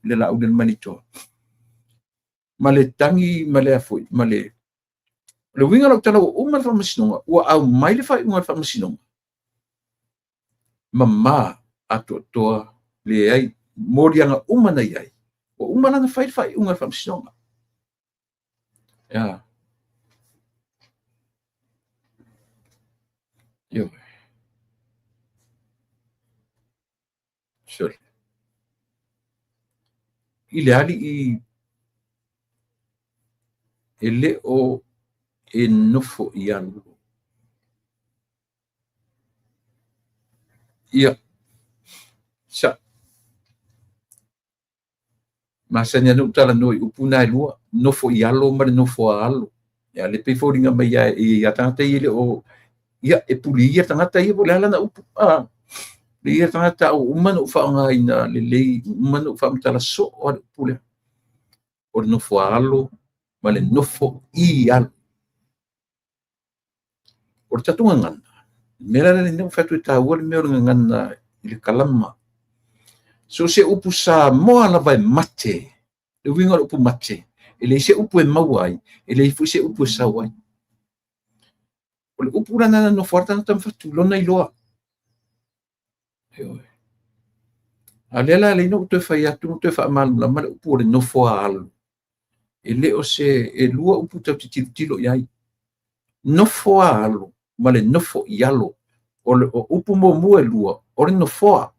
le la uli le malito male tangi male afoi male le winga lo tala umar fam sinonga wa au mai le fai umar fam sinonga mama ato toa le ai morianga umana iai o umana na fai umar fam sinonga Io. Sure. I le ali e le o e nofo I alu. Ia. Sa. Masanya no tala no upuna lua nofo I alo ma le nofo alo. Ya le pe fo ringa mai ia tangata I le o ia e puli ia tangata ia po le ala na upu. Le ia tangata o umano whaanga ina le lei umano whaamtala so o pule. O le nofo alo ma le nofo I alo. O le tatunga ngana. Mera le neu whatu e tāua le mea ngana I le kalama. So se upu sa moa la vai mate. Le winga upu mate. E le se upu e mauai. E le fu se upu e sawai. O le upu rana no fortana tam whatu lona I loa. A lela le no te whai atu te wha malu la mara upu o le nofo a alu. E le o se e lua upu tau te tilo iai. Nofo a alu. Ma le nofo I alo. O le upu mo mua e lua. O le nofoa.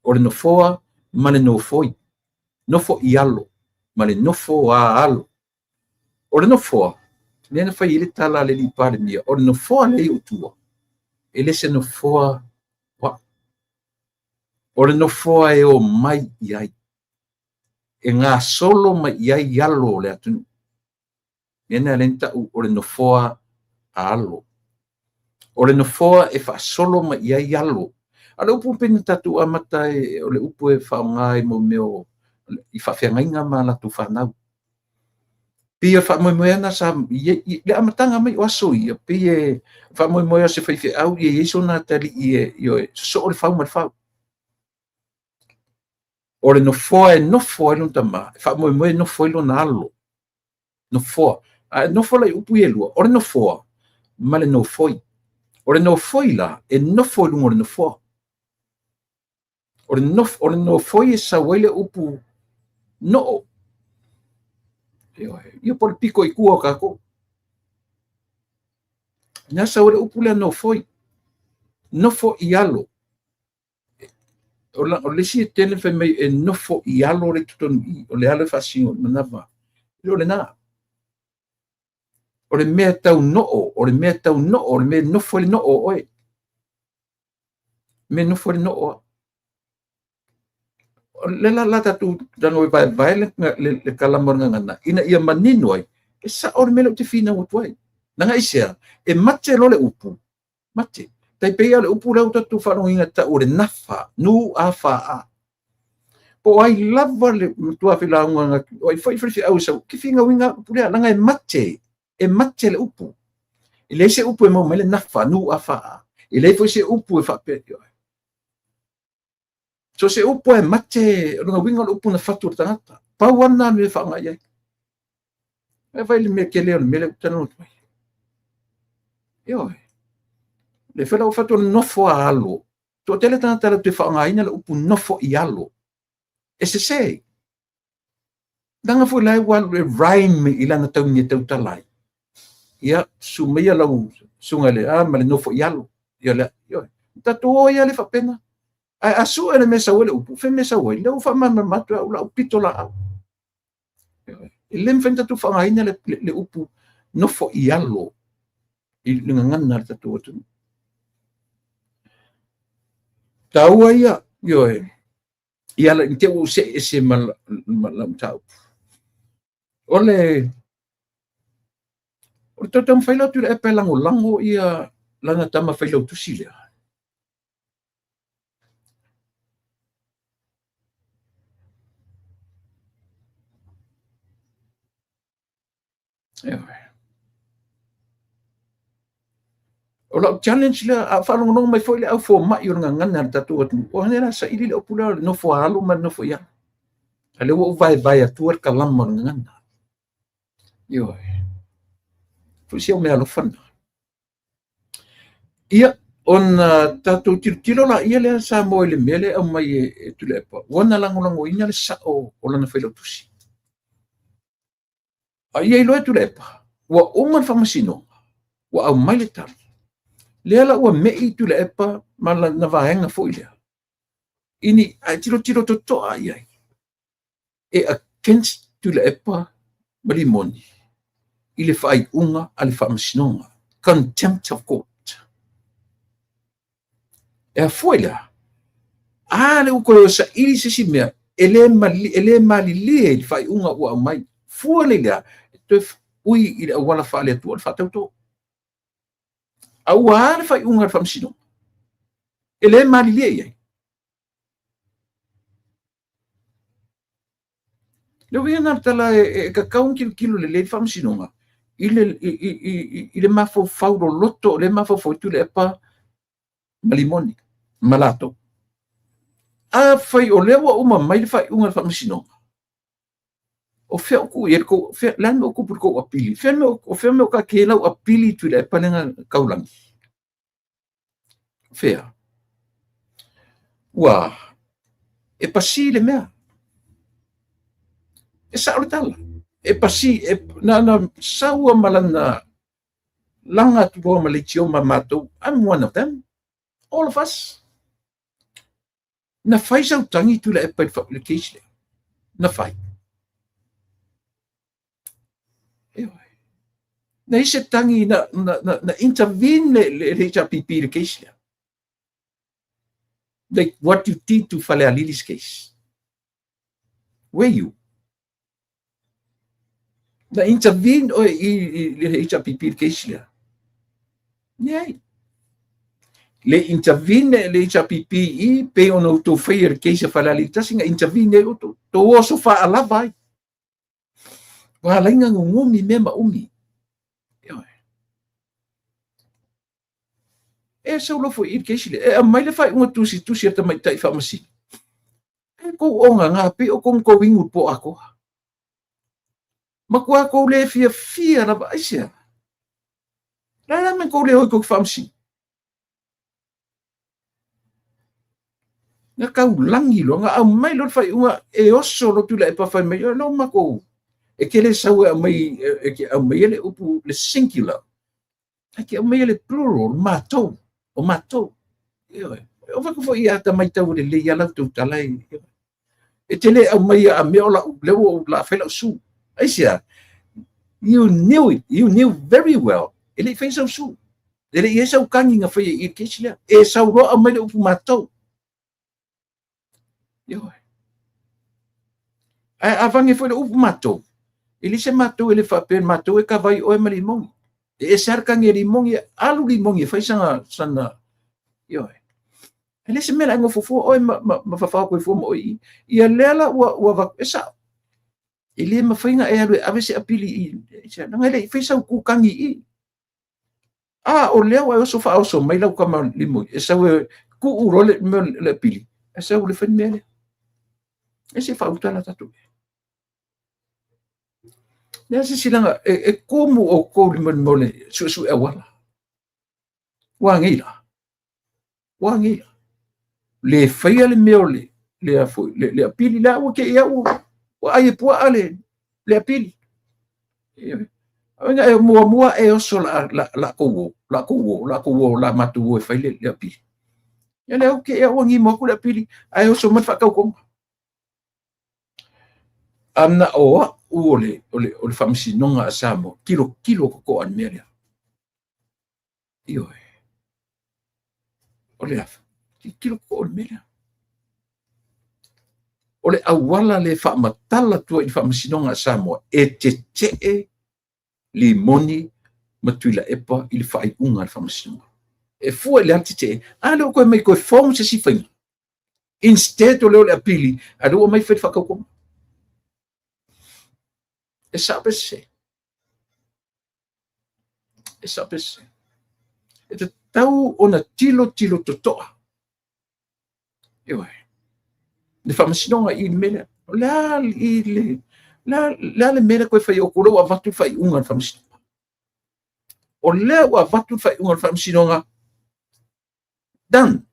O le nofoa ma le nofoi. Nofo I alo. Ma le nofo a alo. O le nofoa. Nena whai ele tala le li pare mia. O le nofoa le I utua. Ele se nofoa wa. O le nofoa e o mai iai. E ngā solo mai iai alo le atunu. Nena lenta o le nofoa a alo. O le nofoa e wha solo mai iai alo. Ale upu pena tatu amata o le upu e whaongai mo meo I whawhiangainga ma la tu whanau. Pia whamoemoeana sa le amatanga mai o aso ia. Pia whamoemoea se whaiwhi au I eiso nā tali I so o le whau ma le whau. O le nofoa e nofo ilo tama. Whamoemoe nofo ilo na alo. Nofoa. Nofo lai upu I elua. O le nofoa. Ma le nofoi. O le nofoi la e nofo ilo o le nofoa. O le nofoi e sa waile upu no. Ia por piko I kua kako. Nga sa ore upu le nofoi. Nofo I alo. O le si e tene whai mai e nofo I alo le tutonu I. O le ale whasingo manawa. Ilo le nā. O le mea tau noo. O le mea tau noo. O le mea nofo le noo oe. Me nofo le noo. Le la tatu dano e vai le kalamor ngana. Ina ia manino ai. E sa o le mele o te fina o tuai. Nanga isea. E mate lo le upu. Mate. Tai pea le upu lau tatu whanau inga ta o le nafa. Nu a wha a. Po ai lava le tua whila unga. O ai whai au sau. Ki whinga winga upu lea. Nanga e mate. E mate le upu. I le se upu e mau mele nafa. Nu a wha a. I le se upu e whapea. So se upu e mate. Runga winga le upu na whatu tangata. Pau ana me whaanga iai. E vai le mea ke leo le mele utana utu. Ioi. Le whela o whatu nofo a alo. Tō tele tangata te whaanga ina le upu nofo I alo. E se se. Danga fo lai walu e rhyme I lana tau ni tau talai. Ia sumia lau sunga le ma le nofo I alo. Ia le. Ioi. Tatu o ia le whapena. Ai asu ele mesa wale upu. Fe mesa wale. Le ufa mama matu au la upito la au. Ele mfenta tu whaanga ina le upu nofo I alo. I ngangana tatu atu. Taua ia, ioe. Ia la te o se malam tau. Ole tam whaila tu e pe lango ia lana tama whaila tu sile. O la challenge le a whalongo nongo mai whaile au fo mai o ngangana tatu atu. O hanera sa ili le opula no fo alo ma no fo ia. Ale o vai atu ar kalama ngangana. Ioe. Fusi o me alofana. Ia on tatu tilo la ia le sa mo le mele au mai e tulepa. Wana lango ina le sa o lana whaila tusi. A ia ilo e tulepa. Wa oman whamasino. Wa au mai le tali. lea la ua mei tu le epa ma na vaenga foi lea. Ini ai tiro totoa ai. E against tu le epa ma limoni. I le whaaiunga a le whaamasinonga. Contempt of court. E a foi lea. Le uko sa ili se mea. Ele mali le i whaaiunga ua mai. Fua le lea. Ui i le awala wha le atua le whaatauto. Aua le whaaiunga le whaamasinonga. Ele mali le iai. Leo ia nga tala e kakau kilo le le whaamasinonga. I le mafo fauro loto, le mafo foitu le epa malimoni, malato. A fai o lewa uma mai le fai unga le whaamasinonga. O fea oku i erko, lan me oku purko apili. Fea me o ka kelau apili tu le epa lenga kaulangi. Fea. Ua, e pasi le mea. E sa o le tala. E pasi, na saua malana langa tupoa malitio ma matou. I'm one of them. All of us. Na fai sau tangi tu le epa le case le. Na fai. Na ise tangi na intervene le HRPP le case le. Like what you did to Faleali's case. Were you? Na intervene o i le HRPP le case le. Nei. Le intervene le HRPP i pe ono to fair case Faleali tasinga intervene o to oso fa ala vai. Wa lainga ngumi mema umi. E sa lo fo i case le. E mai le fai unga tusi ta mai tai fa masi. E ko onga nga pe o ko wingu po ako. Ma ko le fia na ba isia. La men ko le o ko fa masi. Na kau langi lo nga mai lo fai unga e oso lo tu le pa fai mai lo ma ko. E ke le sa mai e ke mai le upu le singular. E ke mai le plural matou. O matou. O va ko foi ata mai tau le ia la tu talai. E tele au mai a me ola le la fela su. Aisia. You knew it. You knew very well. Ele fez o su. Ele ia sa kangi nga foi i kisle. E sa ro a mai le upu matou. Yo. A vange foi le upu matou. Ele se matou ele fa pen matou e ka vai o malimong. E sarka nge limong e alu limong e fai sana yo ele se mela ngo fofo o ma fa ko fo mo i lela wa va esa ele ma fai nga e alu ave se apili i se nga ele fai sa ku kangi i o le wa so fa so mai la ka ma limong e sa ku uro le pili e sa le fen mele e se fa utala tatu. Nasa silanga como o ko limon mole su e wala. Wangila. Le faia le meole le afo le apili la o ke ia o ai po ale le apili. Nga e mua e oso la ko la matu e fai le apili. Ele o ke ia o ngi mo ko le apili ai oso mat fa ka ko. Amna o ole famsi nonga asamo kilo ko an melia io ole af kilo ko an melia ole awala le fa matala tu i famsi nonga asamo e te limoni matuila epa il fa i unga famsi nonga e fu le antite ale ko mai ko form se si fa instead ole apili ado mai fa ko e sabe se. E te tau ona tilo totoa. Ewa. Le whamasinonga i mele. La le mele koe whai o kuro wa watu whai unga whamasinonga. O lea wa watu whai unga whamasinonga. Dan.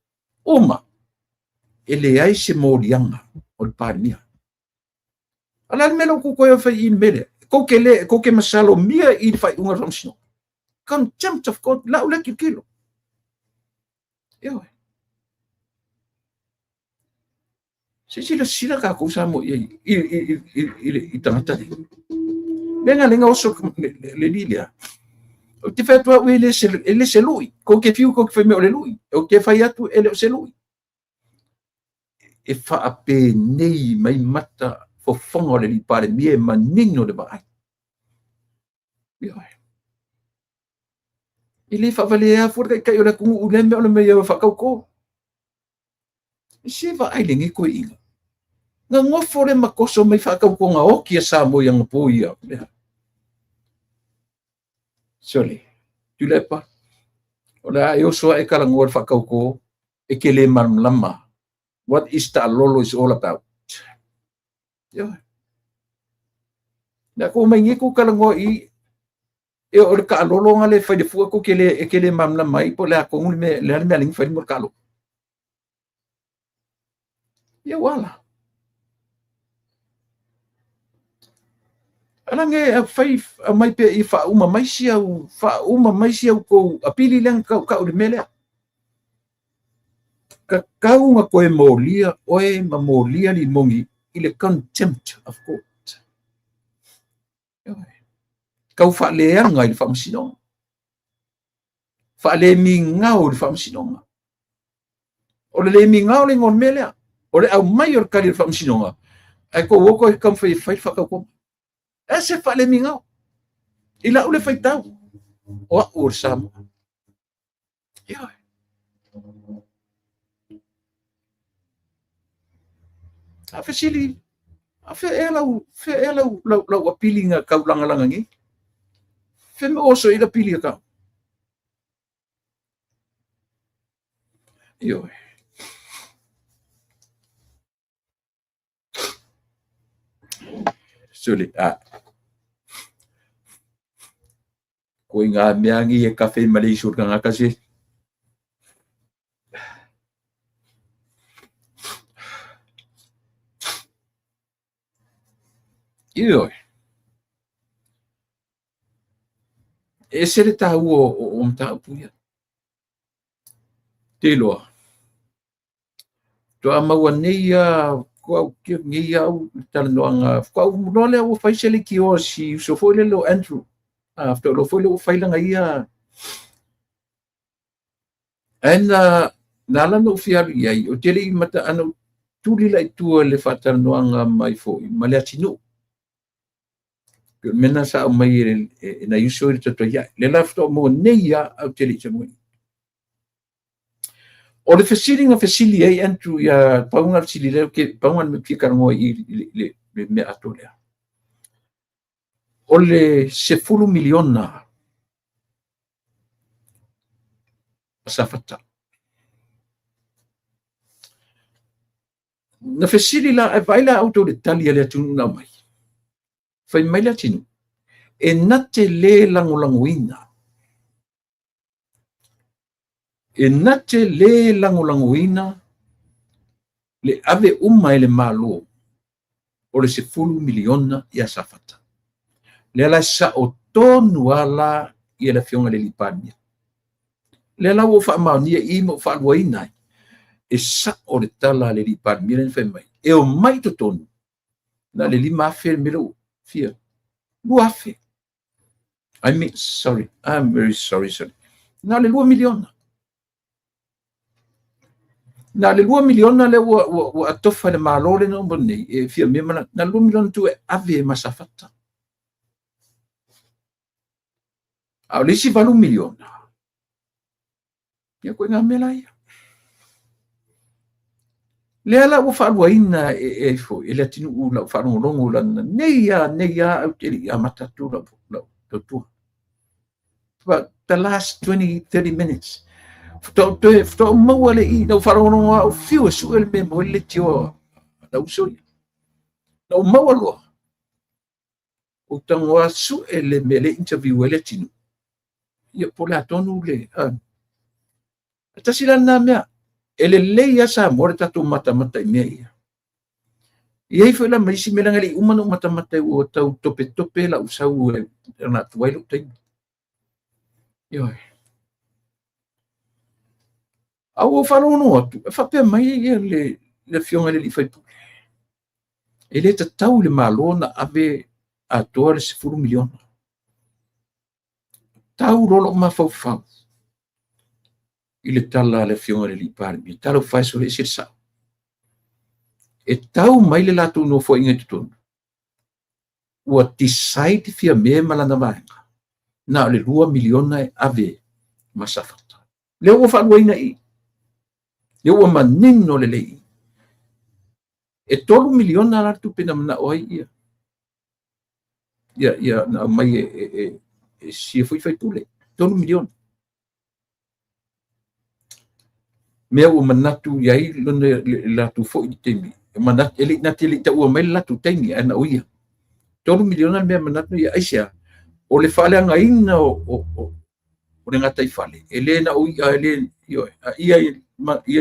Uma. E le ai se mōrianga. O le pārimia. Ala mele o koe whai i mele. Ko ke masalo mia i whai unga whamsino. Contempt of God, la ule kilo. Yo. Sila ka ko sa mo i tangata. Benga lenga oso le lilia. O te fai tua ele se lui. Ko ke fiu ko ke me ole lui. O ke fai atu ele se lui. E fa ape nei mai mata fo fonga le li pare mie manino de ba. Yo. Ili fa vale a fur kai ola ku ulembe ola me yo fa ko. Si va ai lengi ko inga. Nga ngofo le makoso mai fa ko nga o ki sa mo yang po ia. Sole. Tu le pa. Ola yo so e kala ngor fa ko e ke le mam lama. What is ta lolo is all about. Yo. Na ko mai ngi ko kala ngo i e o ka lolo nga le fa de fu ko ke le mam lama i po la ko ngul me le me ling fa mo kalo. Ya wala. Alange fai mai pe i fa uma mai sia ko apili lang ka o mele. Ka kaunga koe molia oe ma molia li mongi i le contempt of court. Kau fa leanga i le whamsinonga. Fa le mi ngau le whamsinonga. O le mi ngau le ngon melea. O le au mai o kari le whamsinonga. Ai ko woko e kam fai whakau. E se fa le mi ngau. I la ule fai tau. O a ur samu. Ia. A fesili. A fe elau lau apili nga kau langa ngi. Fe me oso i la pili a kau. Io. Suli, ko ngā mea ngi e kafe Malaysia ka ngā kasi. Io. E se le tau o mtau puia. Te loa. Toa maua neia ko ke ngia au talanoanga ko no le o fai sele ki o si so foi le lo Andrew after lo foi lo fai langa ia ana nala no fiar ia o tele mata ano tuli lai tua le fatalanoanga mai foi ma le atinu mena sa mai na yuso i to ia le lafto mo neia au tele tamo o le fasili ai Andrew ia paunga fasili le ke paunga me pika ngo i le me atole o le 10 miliona safata na fasili la e vai la auto le tali le tunu na mai fai mai la tinu e nate le langolangoina e nate le langolangoina le ave uma ele malo o le 10 miliona ia safata le la sa o tonu ala ia la fionga le lipania le la wo fa maunia i mo fa waina e sa o le tala le lipania le fai mai e o mai to tonu na le lima fe melo fia luafe I'm very sorry na le 2 miliona na le 2 miliona le wo atofa le malo le no boni e fia me na 2 miliona tu ave masafata au le si 2 miliona ia ko nga melai le ala wo fa waina e fo ele tinu u la fa no longo la neia au te amata tu la tu but the last 20-30 minutes to mo le i no fa no au fiu su el me mo le tio la uso no mo lo o tango su ele me le interview ele tinu ia po la tonu le ta sila na mea ele leia sa mo tatu mata i mea ia foi la mai si melanga le umano mata o tau tope la usau na tuai lo tai yo Au whanono atu, e whapea mai ia le fionga le li whaipu. E le tatau le malo na ave atoa le 10 miliona. Tau rolo mawhauwhau. I le tala le fionga le li pari, mi tala whaiso le sirsa. E tau mai le latu no fo inga tutunu. Ua decide fia me malana vaenga. Na le 2 miliona e ave masafata. Le ua whanua ina i. Le ua manino le lei. E 3 miliona ratu pena mana oi ia. Ia na mai e sia fui fai pule. 3 miliona. Mea ua manatu iai lona latu fo i temi. Manatu elik nati elik ta ua mai latu temi ana oia. 3 miliona mea manatu ia aisia. O le whale anga ina o le ngatai whale. E le na ui a le ia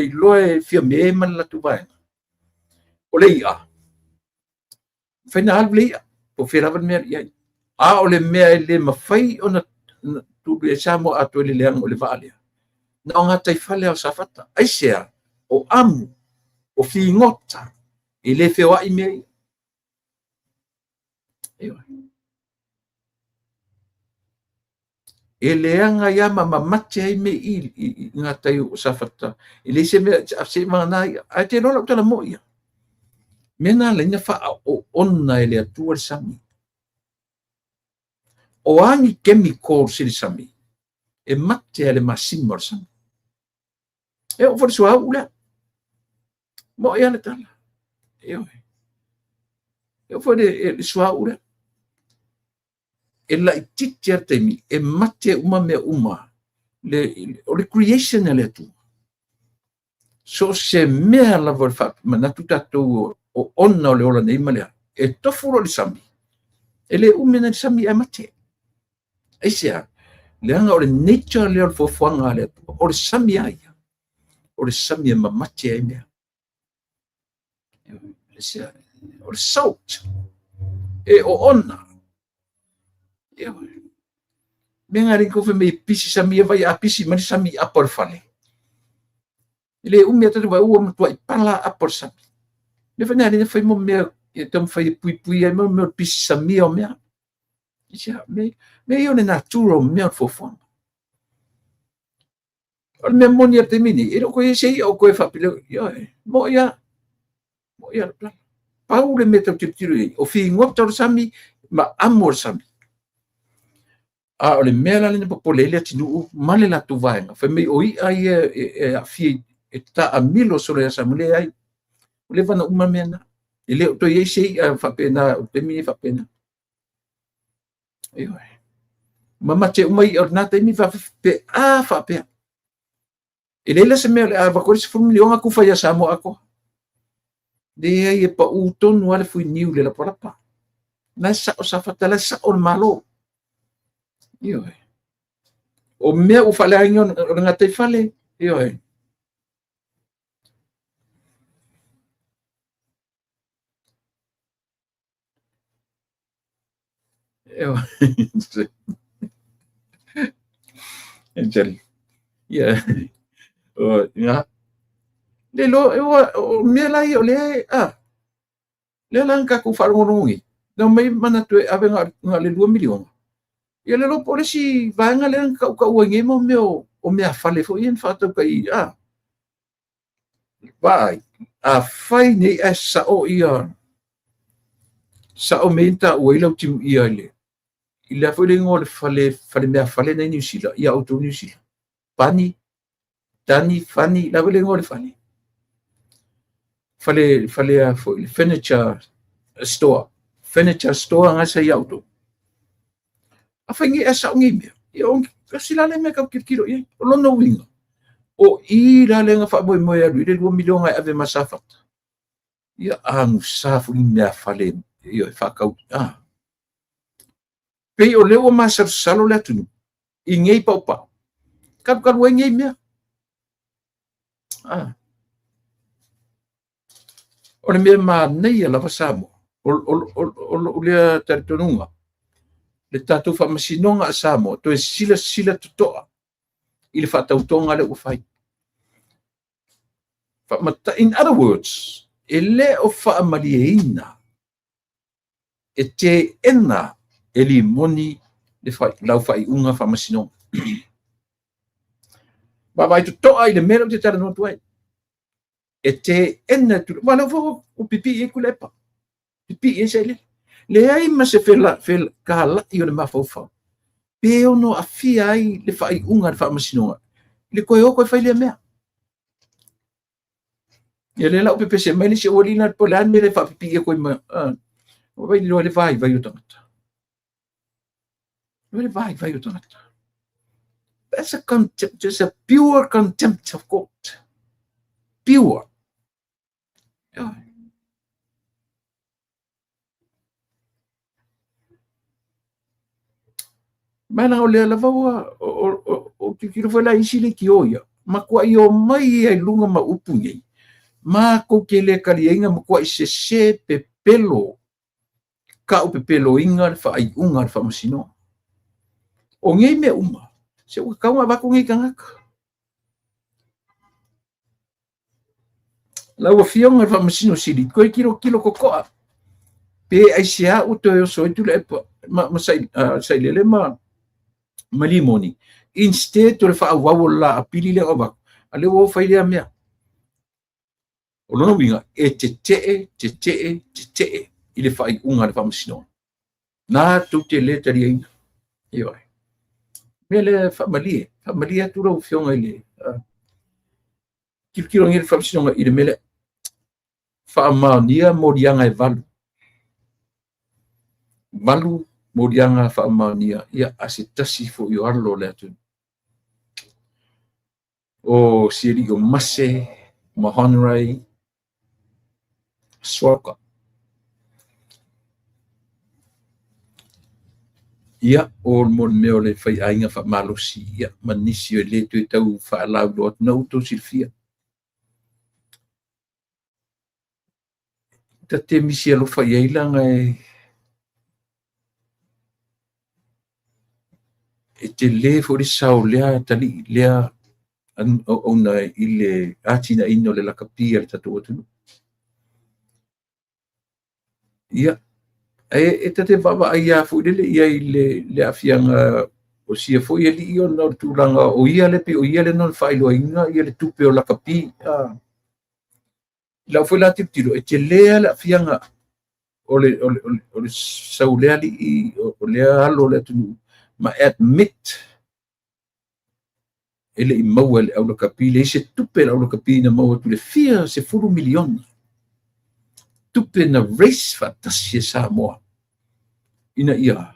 i loa e fia mea man latu vaenga. O le ia. Whaina alu le ia. Po whirawan mea ia. A o le mea e le mawhai o na tudu e samo ato le leang o le waalea. Na o ngatai whale o safata. Aisea o amu o fi ngota e le whewa i mea ia. Ewa. E leanga ia mamamate ai me i ngatai o safata. E le se mea se mana ia. A te rola utala mo ia. Mena le ina wha o onna e le atua le sami. O angi chemical si le sami. E mate le masimo le sami. E o fori sua ula. Mo ia le tala. E o fori sua ula. E la i titi ar temi. E mate uma mea uma. O le creation e le atua. So se mea la vol fa manatu tatou o ona o le ola nei malea. E tofuro le sami. E le umena le sami e mate. E sea, le anga o le nature le o le fofuanga le atua. O le sami aia. O le sami e mamate ai mea. E sea, o le salt. E o ona. E o menga rinko fe me pisi sami e vai a pisi mani sami a por fale. Le umia tatu vai ua matua i pala a por sami. Le fana ringa fai mo mea e tam fai pui ai mo mea pisi sami o mea. E sea, me io ne natural mea fofuanga. O me moni te mini, e ko sei o ko fa pile yo mo ya plan. Paule meta tiri o fi ngota sami ma amor sami. A o le mela le popolele tinu male la tu vaenga. Fa me oi ai e fi e ta amilo so le samule ai. O le vana uma mena. E le to ye sei fa pena o te mini fa pena. Yo. Mama te umai or na te mi fa pe a fa pe. E leila se mea a wakori se fumilion aku whaia samo ako. De ai e pa utonu ale fui niu le la porapa. Na sa o sa fatala sa o malo. Iyo e. O mea u fale aingon ngate fale. Iyo e. Iyo. Enjali. Yeah. Ya. Le lo o me la yo le le lanka ku farungi no mai mana tu ave nga le 2 milion ya le lo polisi vanga le ka uangi mo meu o me fale fo in fato kai vai a fai nei essa o ia sa o menta o ilo tim ia le ila fo le ngol fale me fale nei New Zealand ia auto New Zealand pani Dani fani la vele ngol fani fale furniture store nga sa auto afangi esa ngi me yo kasila le me ka kirkiro ye lo no winga o ira le nga fa boy mo ya le 2 milion ave masafat ya ang safu me fale yo fa ka pe o le o masar salo le tunu ingei pa kap ka ngei me o le mea manei a lava Samoa o lea taritonunga le tatou fa'amasinonga a Samoa toe sila toto'a i le fa'atautoga le ua fai In other words, e le o whaamaliaina e te ena e li moni le lau whaiunga whamasino. Vai tu toa i le mera o te tara no tuai. E te ena tu, wala fo o pipi e kulepa. Pipi e se le. Le ai ma se fela kala i o le mawhauwhau. Pe ono a fia ai le whaiunga le whamasino. Le koe o koe whaile mea. Ia le lau pepe se mai le se olina po le ane le whapipi e koe ma. Vai lo le vai o tangata. Le vai o tangata. That's a contempt, just a pure contempt of God. Pure. Yeah. Mana o le lava o kiro foi la isile ki oia. Ma kwa i o mai ai lunga ma upu ngai. Ma ko ke le kalienga ma kwa i se pepelo. Ka o pepelo inga fa ai unga fa masino. O ngai me uma. Se o kaunga wako ngai kangaka. La ua fionga fa masino sili. Koe kilo kokoa. Pe ai sea o to so tu le ma sai le ma malimoni. Instead to le fa wa la apili le ova. Ale wo fa ile mea. O lono winga e te ile fa i unga le fa masino. Na tu te le tari ainga. Io. Me le familia tu ro fionga ile. Kilo ngir fa masino ile mele fa mania morianga e valu morianga fa mania ia asitasi fo yo arlo le atu o siri o mase mahonrai soka ia o mon meo le fai ainga fa malosi ia manisi le tu tau fa la do no to silfia ta te misi lo fa ia langa e te le fo di sao lea tali lea ona ile atina ino le lakapia le tatu atu ia e te baba ia fu le ia le afianga o sia fo ia li o no tulanga o ia le pe o ia le non failo inga ia le tupe o lakapi la foi la tiro e te le la afianga o le saulea li o le alo le tu ma admit ele i maua le aula kapi le se tupe le aula kapi na maua tu le fia se furu milioni tupe na race fantasi sa moa ina ia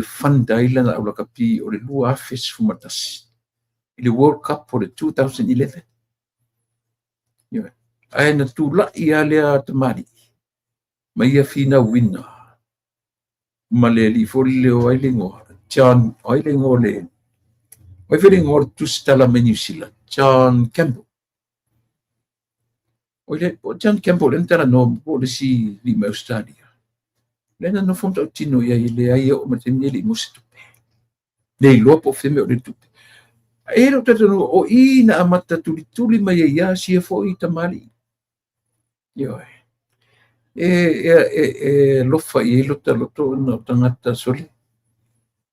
fandaila na aula kapi o le lua afes fumatasi i le World Cup o le 2011 ia ai na tula ia lea tamari ma ia fina wina ma le li foli le o ailengo John ailengo le Oi vedi ngor tu stella menu sila John Campbell. Oi John Campbell entera no policy di Australia. Lena no fonta tino ia ile ai o matemi musitu. Nei lopo feme o le tupe. E ro tata no o ina amata tuli mai ia si fo i tamali. Yo. Lo fa i lo to no tangata soli.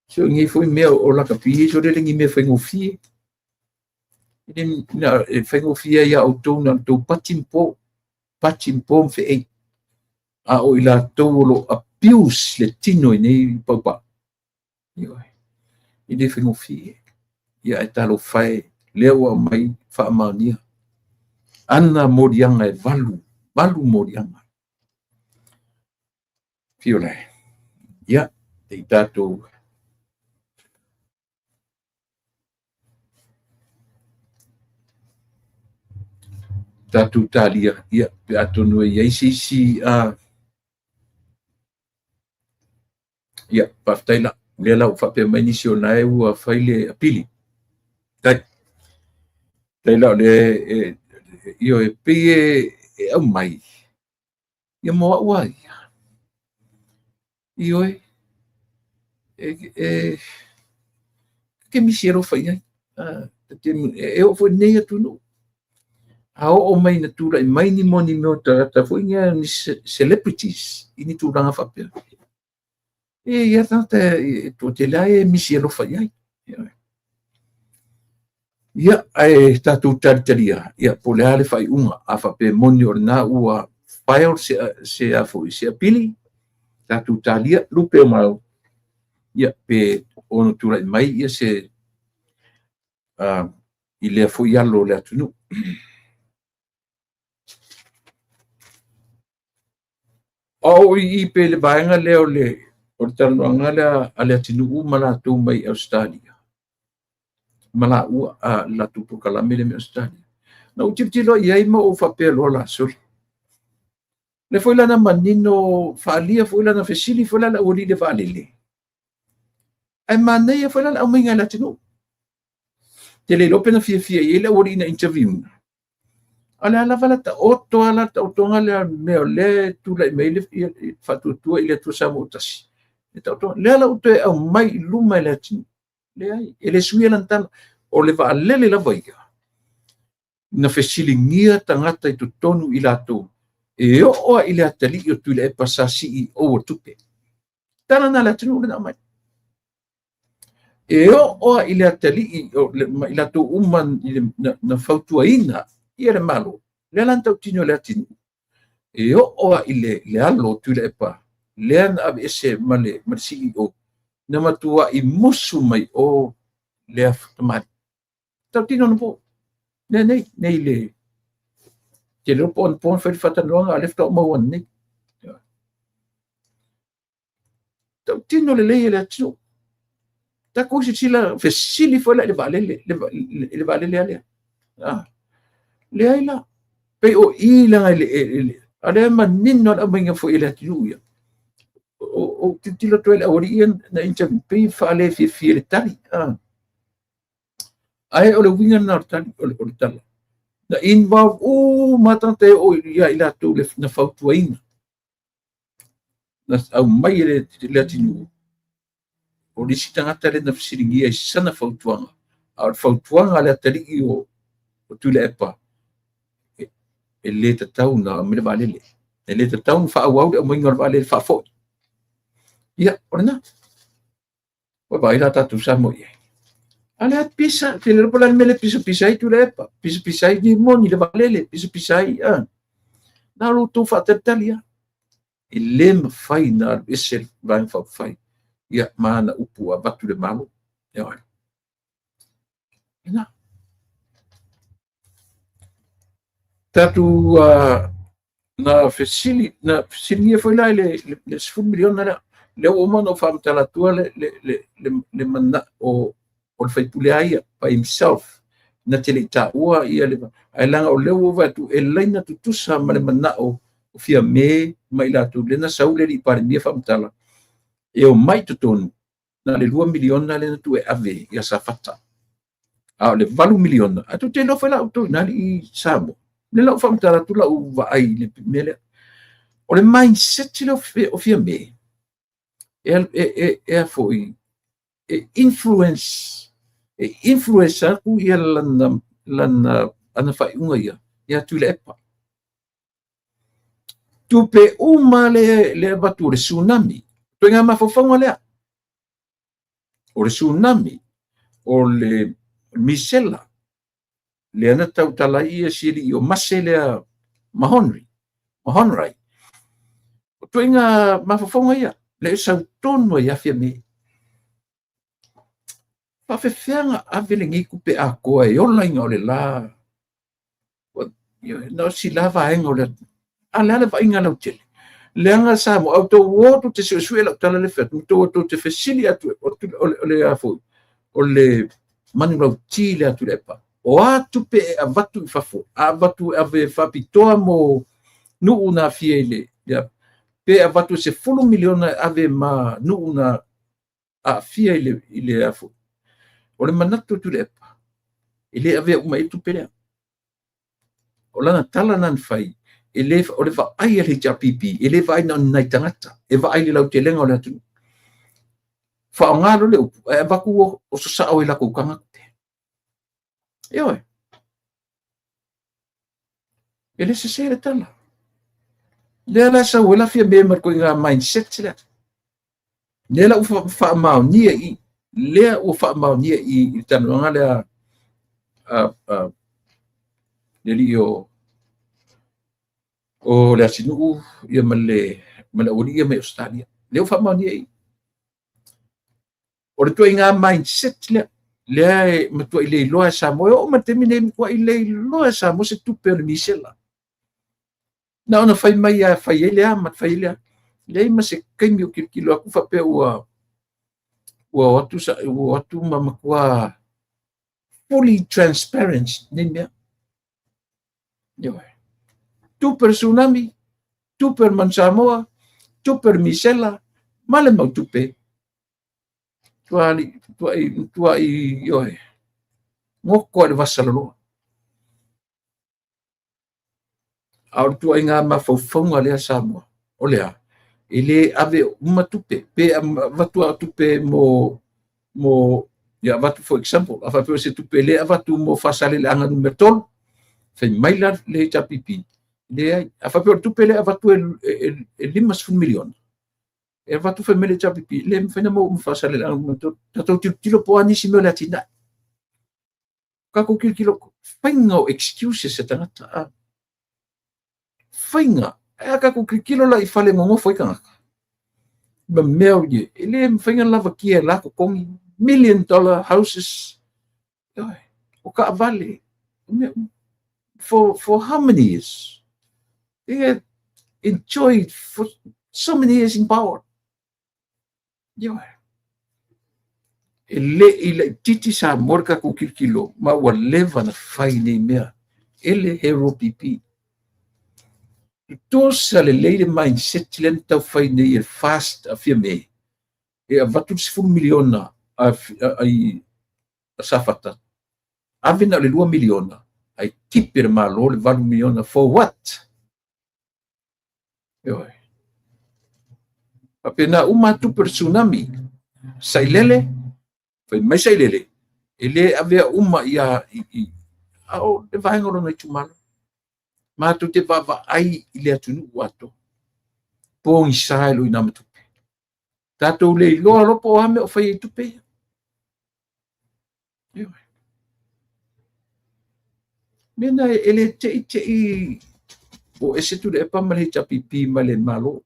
So ngi foi mea o la kapi so le ngi me foi ngofi na foi ngofi ia o to na to patimpo fe e a o ila to lo apius le tino nei papa yo ide foi ngofi ia etalo fai lewa mai fa mania ana morianga e valu morianga fiole ia te tato tatu talia ia pe atonu ia si ia paftaila le la fa pe manisio na e ua faile apili tai la le io e pe e mai ia mo wa io ke mi siero fa ia te e o fo nei atu no o mai na tura i mai ni moni mo ta foi nga ni celebrities ini tura nga fa pe ia tata to te lai misi lo fa ia ai tatu tartaria ia polale fai unga a fa pe moni or na ua file se a foi se pili tatu talia lupe mau ia pe ono tura i mai ia se i le foi alo le atunu o i pe le baenga leo le o taloanga le ale atinu mala tu mai Australia mala ua la tu kala mele me Australia na utiptilo ia mo o fa pe lo la sul le foi lana manino falia foi lana fesili foi lana o li le valele ai manei foi lana o minga la tinu te le lopena fia ele o ina interview ala ala vala ta oto ala ta otonga le me le tu le mail fa tu ile tu sa motasi ta oto le ala o te au mai luma le tin le ai ele suia lantan o le va lele la vai na fesilingia tangata i tu tonu i lato e o ile atali o tu le pasasi i o tupe tana na la tinu na mai e o ile atali i lato uman na fautuaina ia le malo le lanta tino le tinu e o ile le alo tu le pa le an ab ese male ma CEO na matua i musu mai o le aftamari tino no po nei le te lo pon fer fatanonga ale fta mo wan nei tino le le tino ta ko si sila fesili fo le vale le vale le ale le ai la pe o i la le ale man ninno la minga fo ile tuia o tilo to le orien na incha pe fa le fi le tali ai o le winga na tali o tali na involve o matante o ia ila tu le na fautuaina na au mai le tinu o le sitanga tale na fisiringia sana fautuanga a fautuanga le tali o tu le epa e le tatau na me vale le tatau fa au de mo ngor vale fa fo ia orna o vai la tatu sa mo ia ale pisa te le pola me le pisa tu le epa pisa di mo ni le vale le pisa na lu tu fa tatalia e le fai na esel vai fa fai ia mana upu a batu le malo ia ina tatu na fesili foi lá le 1 milion na le o mano fam tala tua le mana o fai puleaia by himself na tele ta ua ia le ai langa o leo va tu e laina tu tusa ma le mana o fia me mai la tu le na saule li par mia fam tala e o mai tu tonu na le 2 milion na le tu e ave ia sa fata a le 2 milion a tu te no foi la tu na li samo le lau whamtara tu lau wa ai le mele. O le mindset le o fia me. E a foi. E influence aku ia lana ana fai unga ia. Ia tu le epa. Tu pe uma le batu le tsunami. Tu ngā mawhawhaunga lea. O le tsunami. O le misela. Le ana tau tala ia siri i o mase lea mahonrai. O tu inga mawhawhaunga ia. Le sau tono ia fia me. Whawhewhianga awele ngiku pe a koa e ola inga o le la. No si lava ainga o le ala va inga lau tele. Le anga sa mo auto woto te sue lau tala le fet. Muto te fesili atu o le afo. O le manu lau ti le atu le pa. O atu pe a vatu i fafo. A vatu ave whapitoa mo nuu na fie le. Pe a vatu se 10 miliona ave ma nuu na a fie le afo. O le manatu tu le pa. Ile ave uma itu pelea. O lana tala nan fai. Ele o le va ai le japipi. Ele va ai na nai tangata. E va ai le lau te lenga o le atu. Fa o ngaro le upu. E vaku o sa o i lako kanga. Eoi. Ele se sere tala. Le la sa wala fia me mar ko nga mindset le. Le la fa ma ni I le o fa ma ni I tanu nga le le lio o le asinu ia male uri ia me Australia. Le o fa ma ni I. O le tu nga mindset le matua I le loa sa mo o matemine ko I le loa sa mo se tu per misela. Na ona fai mai a fai ele ama fai ele le ma se kaimi o kilo aku fa pe ua watu mamakua fully transparent nime yo tu per tsunami tu per Mansamoa tu per misela male mau tu pe tuai yo ngoko le vasalolo au tu inga ma fofonga le Samoa o lea ele ave uma tupe pe vatu tupe mo ya vatu for example afa pe se tupe le vatu mo fasale le anga numero tol fe maila le tapipi le afa pe tupe le vatu e 5 milion e vatu fe mele tapipi le fe na mo fasale le anga numero tol tato tilo po ani si me la tina ka ko kilo fainga excuses setanga fainga e ka ko kilo la I fale ngo foi kanga ma meo ye ele fainga lava kia la ko kongi $1 million houses o ka vale for how many years they had enjoyed for so many years in power ele titi sa morka ko kilo ma wa leva na fai nei mea ele hero pipi tosa le leile mindset len tau fai nei fast a fia me e vatu 10 miliona ai safata avena le 2 miliona ai tipir malo le 2 miliona for what apena uma tu per tsunami sailele foi mai sailele ele avea uma ia au le vai ngoro nei tumalo ma tu te vava ai ile atunu wato po Israel ina matu tato le lo po ame o fai tupe mena ele te o ese tu le pa male tapipi male malo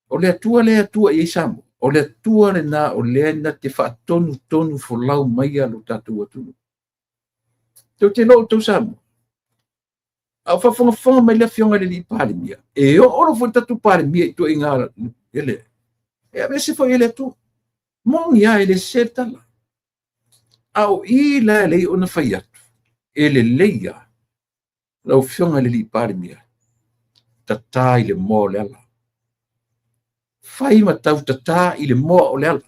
o le atua I Samoa o le atua le na o le na te fa tonu fo lau mai alu tatu atu te lo to Samoa a fa fonga mai le fionga le palimia e o lo fo tatu palimia to inga ele e a vese foi ele tu mon ia ele setala au I la le ona fai atu ele leia lau fionga le palimia tata ile mo le ala fai matau tata I le moa o le ala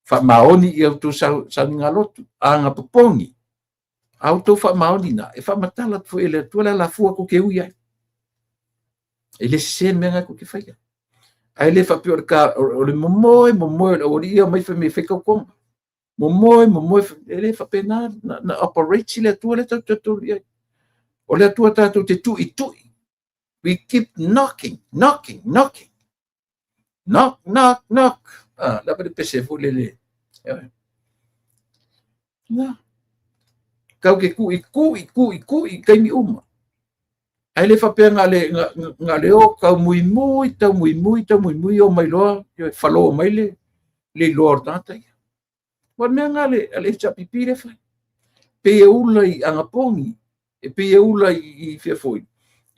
fa maoni I auto sa ngalotu anga popongi auto fa maoni na e fa matala fo ele tu la fua ko ke uia ele se menga ko ke fai ai le fa pior ka o le momoe o ia mai fa me feka ko momoe ele fa pena na operate le tu le tu o le tu tatu te tu I tu we keep knocking knock la pa pese fu le na kau ke ku kai mi uma ai le fa pe ngale o kau mui tau mui o mai lo yo falo mai le lord tata wa me ngale ale chapipi le fa pe ula I anga pongi e pe ula I fe foi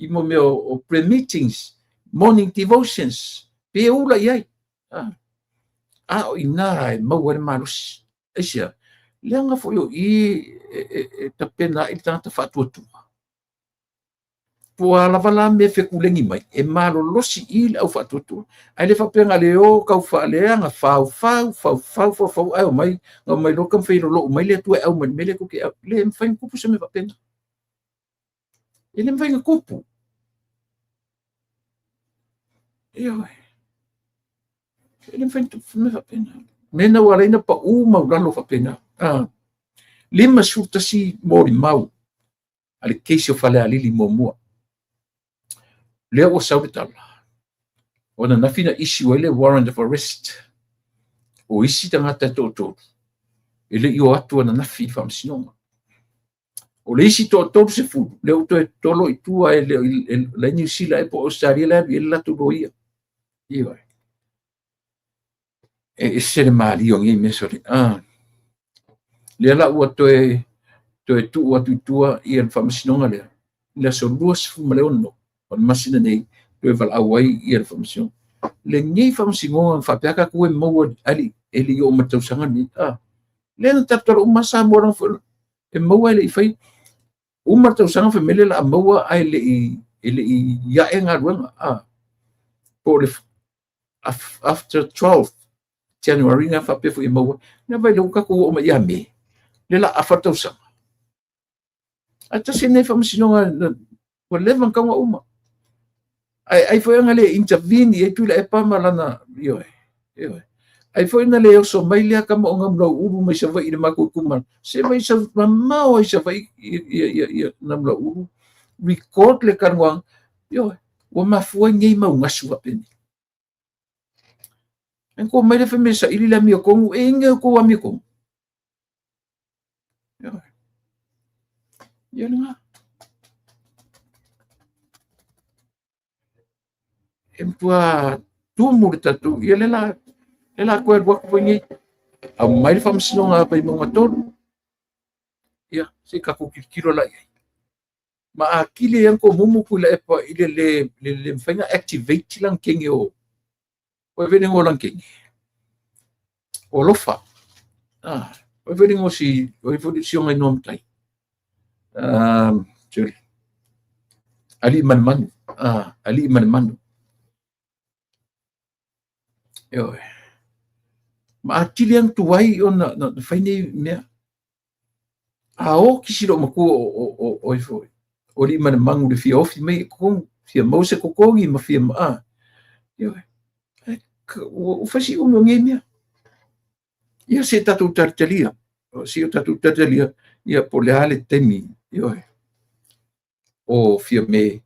I mo me o pre-meetings, morning devotions, pe ula iai. O ina e mau ere malus. Esia, leanga foi o I ta pena I tangata whatuatua. Po a lavala me whekulengi mai, e malo losi I au whatuatua. Ai le whapenga leo kau whaaleanga whau, au mai, ngau mai lokam whairolo, mai le tua au mai mele kuke au, le mwhain kupu se me whapenga. Ele mwhainga kupu. Ele mwhain me whapena. Nena waleina pa uma uralo whapena. lima sultasi mori mau ale keisi o fale alili momua lea ua sauletala ona nafina isi ua le warrant of arrest o isi tagata e toʻatolu e leʻi o atu ana nafi i faamasinoga o le isi toʻatolu sefulu le uto e tolo i tua e le niusila e po australia le avi e le latu loia ia e sele malio ngai mea sole lea la ua toe tuu atu i tua ia le faamasinoga lea le asolua sefulu ma le ono ona masina nei toe valaau ai ia le faamasinoga le ngai faamasigoga faapeaka kue maua ali e leʻi o matausaga nei lea na tatalo uma sa moraga foi e maua e leʻi fai uma tausaga femele la maua ai leʻi iaʻe galuega po le after 12 January nga faapea foi e maua na vai le ukaku o ma ia me le la afatausaga atasi nei faamasinoga ua le vakauga uma ai foi anga le intervene e tu le pa malana io ai foi na le so mai le ka mo ngam lo uru mai sa vai le maku kuma se vai sa mamao ai sa vai ia nam lo uru record le kanwang io o ma foi ngai ma unga su apeni en ko mai le feme sa ili la mi ko e nge ko wa mi ko io nga empua tu murtatu ia le la ko wa ko ngai a mai le faamasinoga pai mo matolu ia se ka ko kilo la ma akile yang ko mumu ku le pa ile le mfenga activate lang kenge o vene ngolang kenge o lofa o vene ngosi o vene si ngai nom tai juli ali man ali man yo ma akile yang tuai ona na faini mea o kisiro maku o foi o li man mangu de fia ofi mai ko fia mose ko kongi ma fia ma yo o fasi o nge mea ia se tatu tartalia o si o tatu tartalia ia poleale temi yo o fia me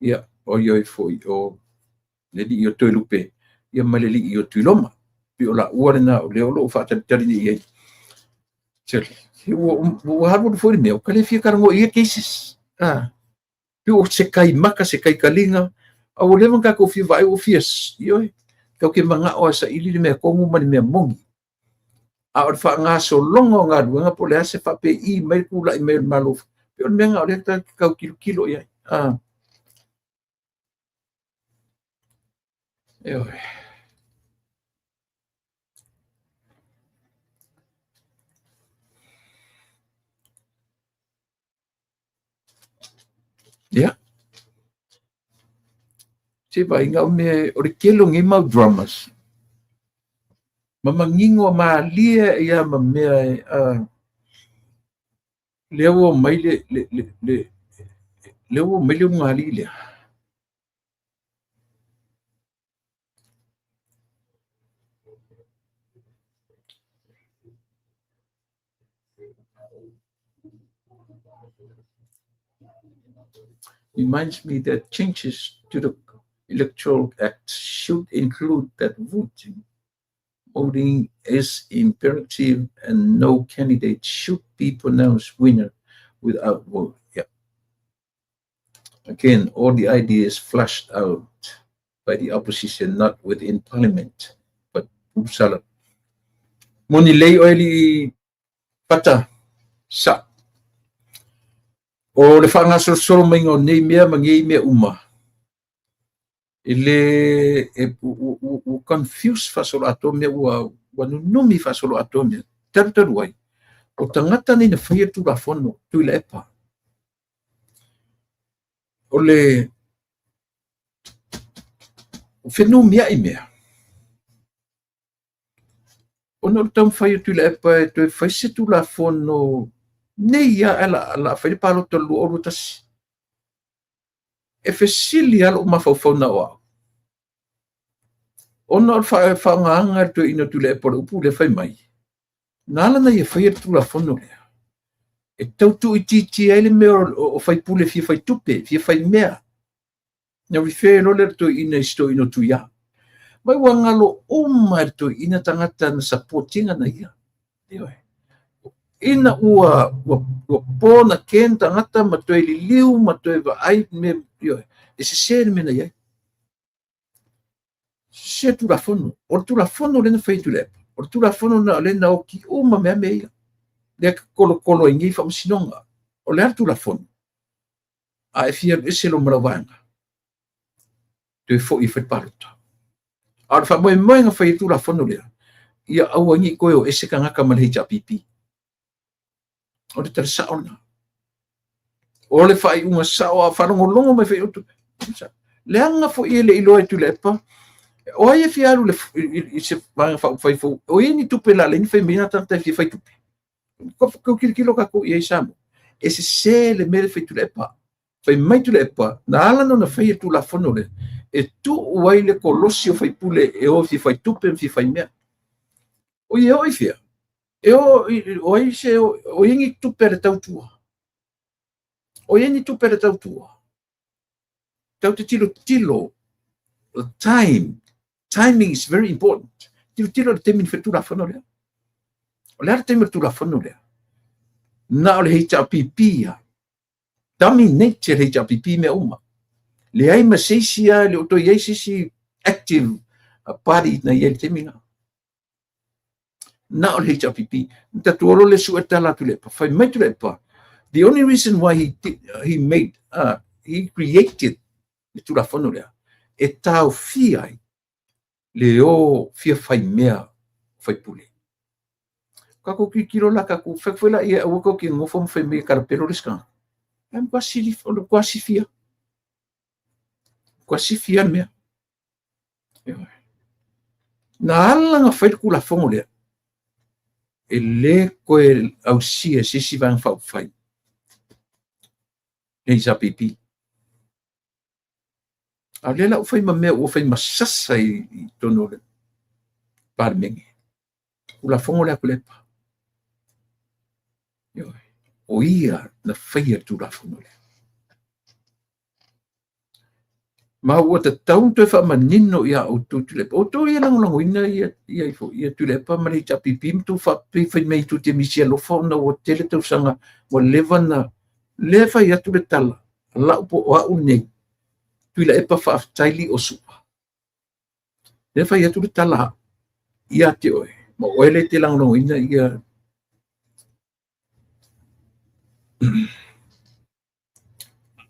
ia o yo foi o le di yo to lupe ia maleli yo tuloma pi ola uarena o le olo fa tartali ia sel o harbo foi me o kale fia karango ia cases pi o se kai maka se kai kalinga o le manga ko fia vai o fias yo ka ke manga o sa ili me kongu mani me mongi a o fa nga so longo nga duanga po le se fa pe I mai pula email malo pi o menga o le ta ka kilo ia yo ya se vai nga me o le kelo ngi mau dramas mamangingo ma lia ia ma me lewo mai lewo mai le ngali le reminds me that changes to the Electoral Act should include that voting is imperative and no candidate should be pronounced winner without vote. Yeah. Again, all the ideas flushed out by the opposition, not within parliament, but Uppsala. Moni lei oili pata sa. O le whanga solo maingo nei mea mangi mea uma. Ele o confuse fasolo atomia ua nunumi fasolo atomia. Taru ai. O tangata nei na whaia tu la fono, tu ila epa. O le whenu mea I mea. O no tam whaia tu ila epa e tu whaise tu la fono nei ia ala whaile palo talu oru tasi. E fesili alo mawhau na oa. Ona whaanga tu ina tu le e pora upu le whai mai. Nala na ia whaia tu la fono lea. e tautu i titi ai le mea o faipule fia faitupe, fia faimea. Na rifea lo le to ina isto ino tuia. Mai ua ngalo uma to ina tangata na supportinga na ia. Ina ua pona ken tangata ma toe liliu, ma toe vaai me, e se me na ia. Se tulafono, o tulafono le na faitule, o tulafono na le na oki uma mea mea. Le kolo ingi fa masinonga, o le tulafono. A e fia ese lo marawanga. Te fo I whaiparuta. A fa moe nga whai tulafono lea. Ia au angi koe o ese ka ngaka malhei ta pipi. O le tala saona. O le whai unga sao a whanongolongo mai whai otu. Le anga fo I le iloa tu le epa. O ai e fiaru le I se vanga whai fo. O I ni tupe la le ni whai mea tanta fi whai tupe. Ko kilo ka ko I samo. E se le mele whai tu le epa. Whai mai tu le epa. Na ala no na whai tu la fono le. E tu uai le kolosi o whai pule e o fi whai tupe fi whai mea. O I o I fia. E o ai se o ingi tupe le tautua. O ingi tupe le tautua. Tau te tilo. Timing is very important. Tilo le temi whetu la whano lea. O lea le temi whetu la whano lea. Na o le hei ta pipia. Dominate le hei ta pipi me uma. Le ai ma seisia, le oto iei seisi active party na iei le temi nga. Na o le hei ta pipi. Ta tuolo le sueta la tu lepa. Whai mai tu lepa. The only reason why he created le tu la whano lea. E tau fiai le o fia whai mea whai pule. Kako ki kiro la kako whaifuela ia awako ki ngofo mwhai mea karapero riska. Am kwa sifia. Kwa sifia mea. Na ala nga whai kula whongo lea. E le koe au sia sisi vang whau whai. Nei sa pipi. A lela o whai ma mea o whai masasa I tono le. Parmengi. Kula whongo lea kulepa. O ia na whaia tu la whongo lea. Ma ua ta taun toi wha manino ia o tu tulepa. O to ia langolango ina ia tulepa ma rei ta pipim tu wha pifai mei tu te misi alofa na o tele tau sanga o lewa na lewa ia tu le tala. La upo o au nei. Tuila epa wha taili o supa. Lewa ia tu le tala. Ia te oe. Ma oele te langolango ina ia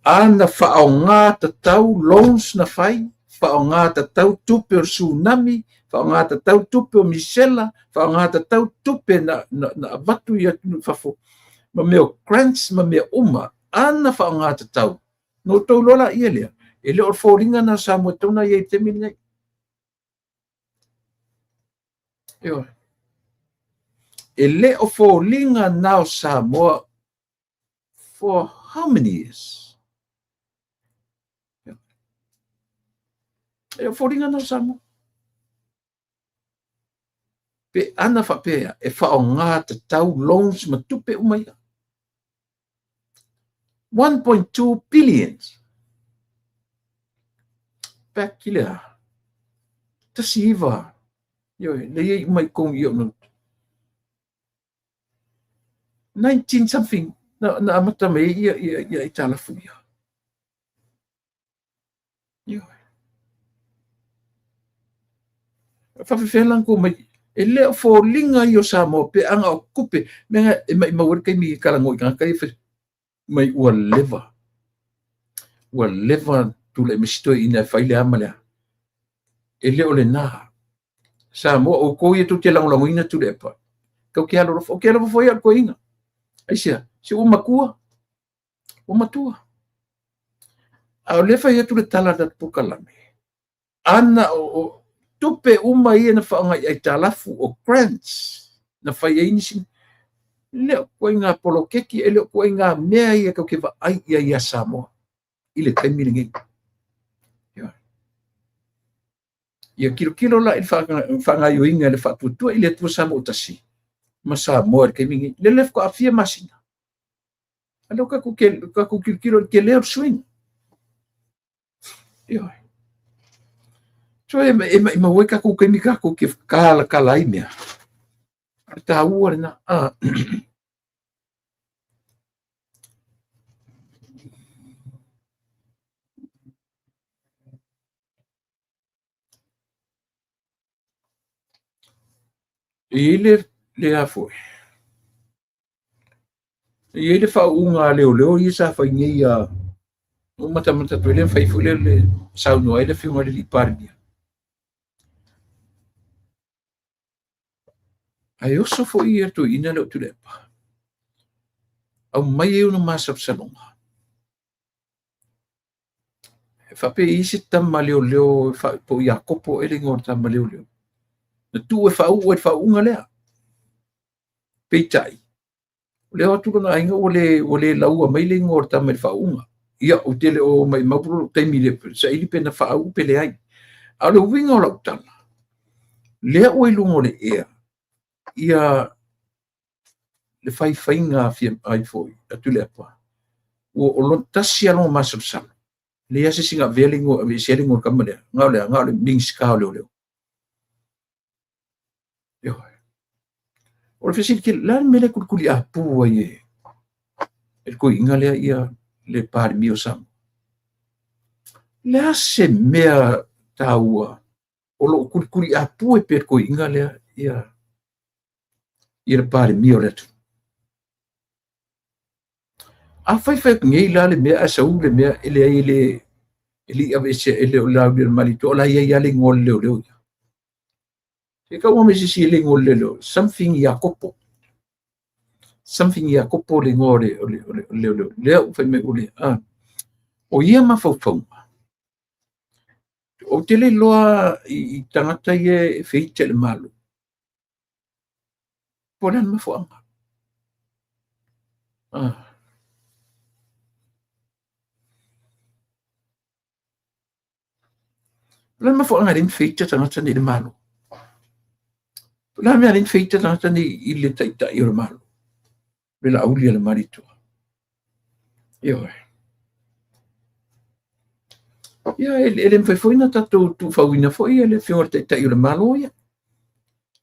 ana whao ngā tatau loans na whai, whao ngā tatau tupe o tsunami, whao ngā tatau tupe o misela, whao ngā tatau tupe na avatu ia whafo. Ma meo grants, ma mea uma, ana whao ngā tatau. No tau lola ia lea. E leo o whōringa na sa mua tauna ia I te minei. E le o whōringa na o sa mua for how many years? E whoringa na samu. Pe ana whapea e whao ngā te tau loans ma tupe umaia. 1.2 billion. Back kilea. Tasi iwa. Le iei mai kong iau no. 19 something. Na amata me ia I talafu ia. Whawhiwhelang ko mai, e leo whōlinga I o Samoa, pe anga o kupe, menga e mai mawar kai mi karango I kankai, mai ua lewa. Ua lewa tula misito ina whaile amalea. E leo le nā. Samoa, o ko ia tu te langolango ina tule epa. Kau ke alo rofo, o ke alo rofo ia ko inga. Aisia, si umakua. Umatua. A o lewa ia tule tala dat pukalame. Ana o tupe uma ia na whaanga I talafu o grants na whai ainisi. Leo koe ngā polokeki, e leo koe ngā mea ia kau ke wa ai ia Samoa. I le taimini ngai. Ia kilo la I whaanga yo inga le whatuatua I le atua Samoa tasi. Ma Samoa le kaimini ngai. Le lefko a fia masina. Alo ka ku kilo ke le swing. Yo. So e ma wai ka ku ke mi ka ku ke kala i mea. Ta ua na ile le afo. Ile fa unga leo i sa fa ngia o mata tu le fa fu le sa no ile fi ngore li pardia. Ai oso fo i to ina le tu le pa. Au mai e una masap salonga. Fa pe isi tamma leo fa po ia kopo ele ngor tamma leo. Na tu e fa unga lea. Peitai. Leo atu na ainga ole laua mai le ngor tamma fa unga. Ia o tele o mai mapuro taimi le sa ili pena fa au pele ai. Ale winga o lau tala. Lea o ilungo le ea. Ia le fai ngā fia ai foi atu le apa. O lon tasi along masap sal. Le ase singa velingo ave selingo kamale. Ngau le mings ka leo. Yo. O le fesil ke lan mele kuli apu ai. El ko inga le ia le par mio sam. Le ase mea taua. O lo kuli apu e per ko inga le ia le par mio le tu. A fai ngai la le mea asa u le mea ele ave se ele o la le malito la ia le ngol leo. E ka o me si le ngol leo. Something ia kopo. Something ia kopo le ngore leo. Leo fai me ule. O ia mafau. O tele loa i tangata ia feita le malo. Polan mafau. Polan mafau anga rin feita tangata ni le malo. Polan mea rin feita tangata ni i le taita i le malo. Bela aulia le marito. Yo. Ia ele foi na tatu tu fauina foi ele fior taita i le malo ia.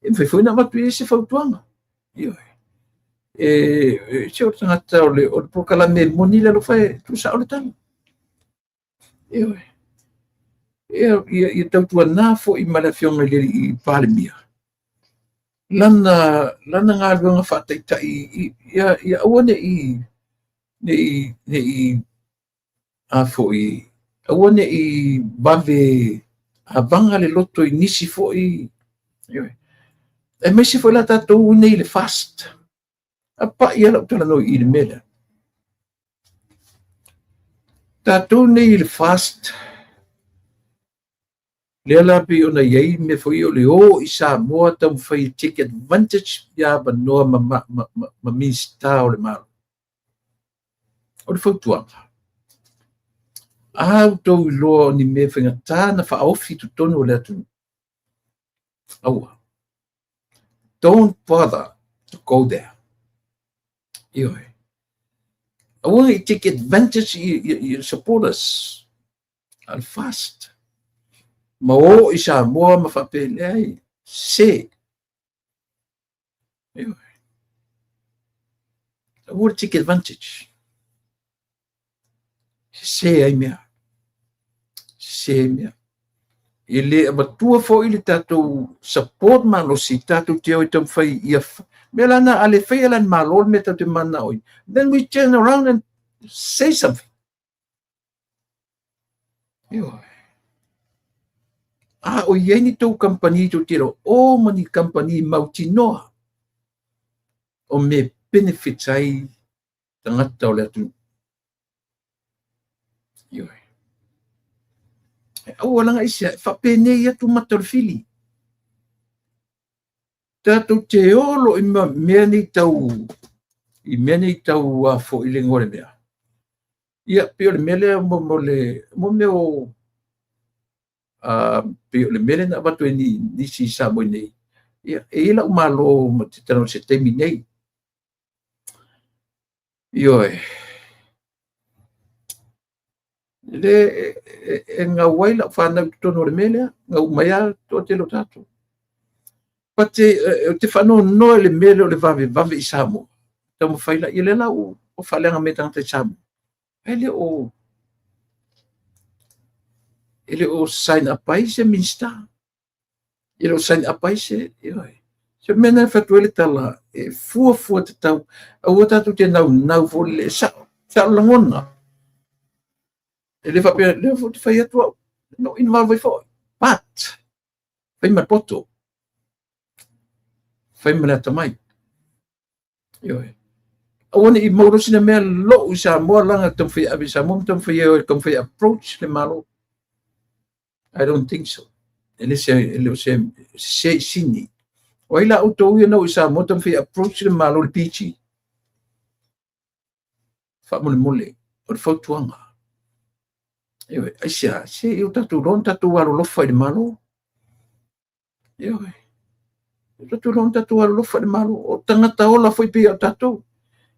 Ele foi na matu ese fautuanga. Yo. Se o tangata o le pokala me moni le lo fai tu sa o le tano. Yo. Ia tautua nā fo i malafionga le i palemia. Lana ngā luanga whātaita ia awane a fo i awane i bave a vanga le loto i nisi fo i e mesi fo la tātou nei le fast. A pa ia lau tala no i le mele. Tātou nei le fast. Le lapi ona iei me foi o le o i Samoa tau fai take advantage ia manoa ma minsta o le malo. O le fautuanga. Au tau i loa ni me whengata na whaofi tu tonu o le atu. Aua. Don't bother to go there. Ioi. Aua i take advantage i supporters. Al fast. Ma o i Samoa ma whapele ai. Se. I would take advantage. Se ai mea. Se mea. Ele abatua fo ili tātou support malo si tātou te oi tam whai ia. Mea lana ale whai alan malo me tātou mana oi. Then we turn around and say something. O iei ni tau company to tiro o mani company mautinoa o me benefits ai tangata o le atu. Au alanga isia whapene ia tu matarfili. Tātou te olo i mea nei tau a fo i le ngore mea. Ia pio le mele mo meo pio le mele na watu e ni si sa mo nei. Ia ila umalo mo te tano se temi nei. Ioe. le nga waila fana tono le mele nga umaya to te lo tato pa te fano no le mele le vave isamo tamo faila ile la o falenga metang te chamo ele o sign up ai se minsta ele o sign up ai se se mena fatuele tala fua te tau o tatu te nau vole sa langona ele fa pe le fo fai atu no in mal vai fo but fai ma poto fai ma ta mai ona i mauro sina mea lo sa mo langa tam fai avisa mo tam fai approach le malo I don't think so ele se sini oila auto ia no sa mo tam fai approach le malo le pichi fa mole o fautuanga aisia se eu tatu alo lo fai de malo tatu alo lo fai de malo o tangata ola foi pe tatu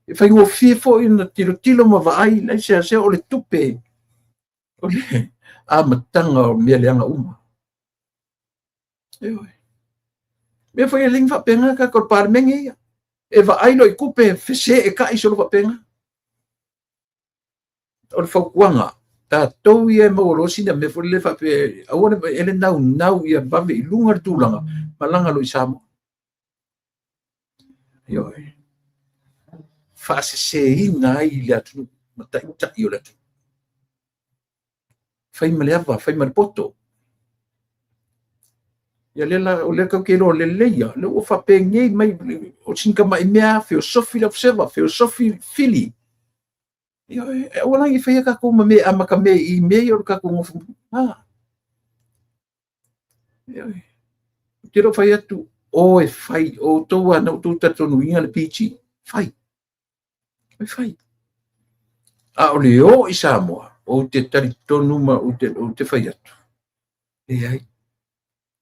e fai ngo fifo ina tilo ma vai la se o le tupe o le a matanga o mea leanga uma me foi ling fa penga ka ko parmengi e va ai lo ikupe fese e ka iso lo fa penga o le faukuanga tatou ia maurosina me foi le fa pe aona ele nau ia vave i lunga tulanga malanga lo isamo fa se ina i le atu mata i o le atu fai maleava fai malpoto ia lela o le ka ke lo le leia le o fa pengi mai o sinka mai mea filosofi la fseva filosofi fili ia wala i fai ka ko me amaka me i me o ka ko tiro fai atu o e fai o to ana tu tatonu ia le pichi fai a o le o i Samoa o te tari tonu ma o te fai atu ai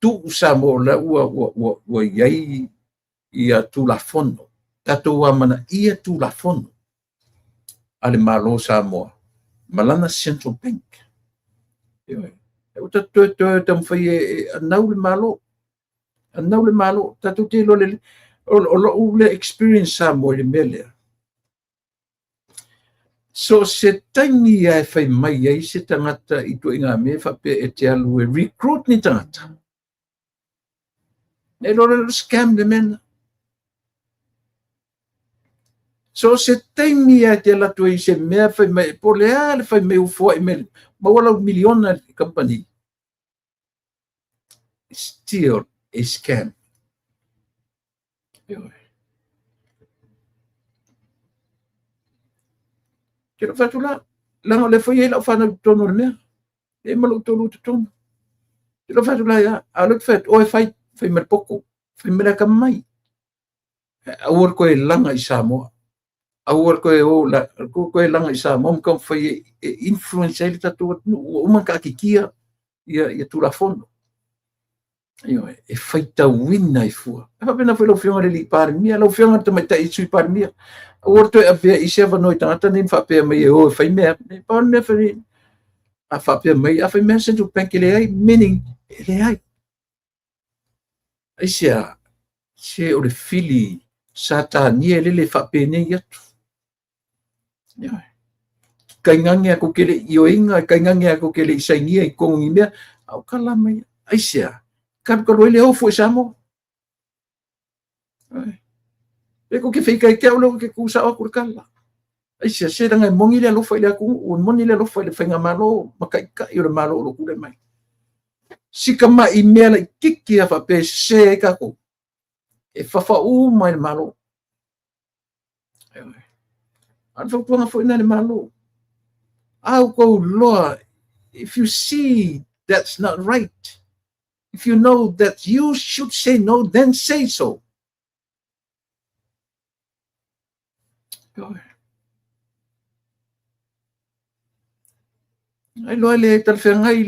tu Samoa la ua iai ia tu la fono tatou amana ia tu la fono ale malo Samoa malana Central Bank o tatou tam fai anau le malo tatou te lo le o le experience Samoa le mele so se taingi ai fai mai ai se tangata i tu inga me fa pe e te alu e recruit ni tangata e lo scam de men so se taingi ai te la tu i se mea fai mai por le ale fai mai ufo i me ma wala miliona company still a scam kira fatula langa le foi ela fa na tono le mea e malo tolu tono kira fatula ya alo fet o fai mer poko fai mer ka mai awor ko e langa i Samoa awor ko e o la ko e langa i Samoa kom fai influence ele tatu o man ka kikia ia tu la fondo e fai ta wina i fua fa pena foi lo fiona le par mia lo fiona te mai ta i sui par mia orto e pe i se va noi tanta nin fa pe mai o fai me pa me fai a fa pe mai a fai me se tu pen que le ai meaning le ai sia se o le fili satania le fa pe ne ia kaingange ko kele ioinga kaingange ko kele saingia i kongi me au kala mai sia kan ko le o fo Samoa e ko ke fika ke o ke ku sa o kurkala ai se danga mongi le lo fa le ku o mongi le lo fa le fenga malo makai ka i le malo lo ku le mai sika mai i mea le kiki a fa pe se ka ko e fa u mai malo an fa ku nga fo ina le malo au ko lo if you see that's not right if you know that you should say no then say so ai lo le tal fengai